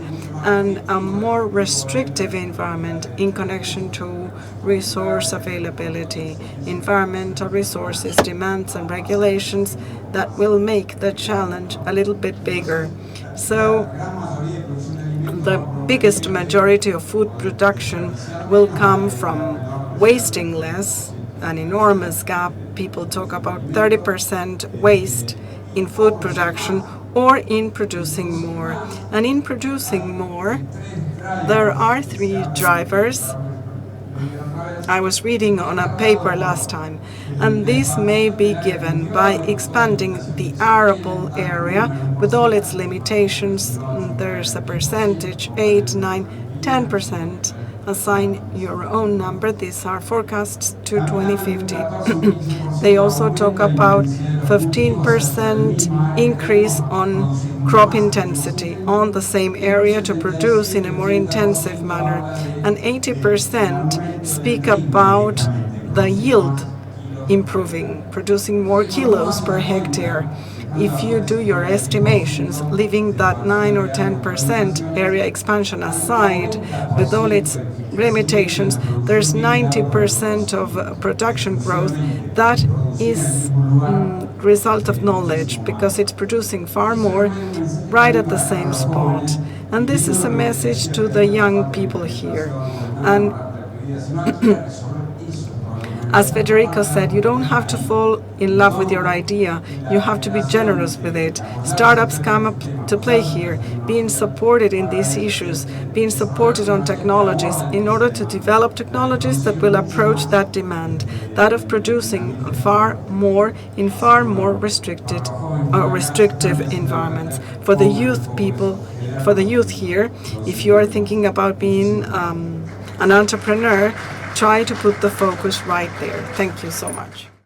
and a more restrictive environment in connection to resource availability, environmental resources, demands and regulations that will make the challenge a little bit bigger. So the biggest majority of food production will come from wasting less, an enormous gap. People talk about 30% waste in food production, or in producing more. And in producing more, there are three drivers. I was reading on a paper last time, and this may be given by expanding the arable area with all its limitations. There's a percentage, 8, 9, 10%, assign your own number. These are forecasts to 2050. They also talk about 15% increase on crop intensity on the same area to produce in a more intensive manner. And 80% speak about the yield improving, producing more kilos per hectare. If you do your estimations, leaving that 9 or 10% area expansion aside, with all its limitations, there's 90% of production growth. That is result of knowledge, because it's producing far more right at the same spot. And this is a message to the young people here. And as Federico said, you don't have to fall in love with your idea. You have to be generous with it. Startups come up to play here, being supported in these issues, being supported on technologies in order to develop technologies that will approach that demand, that of producing far more in far more restrictive environments. For the youth people, for the youth here, if you are thinking about being an entrepreneur, try to put the focus right there. Thank you so much.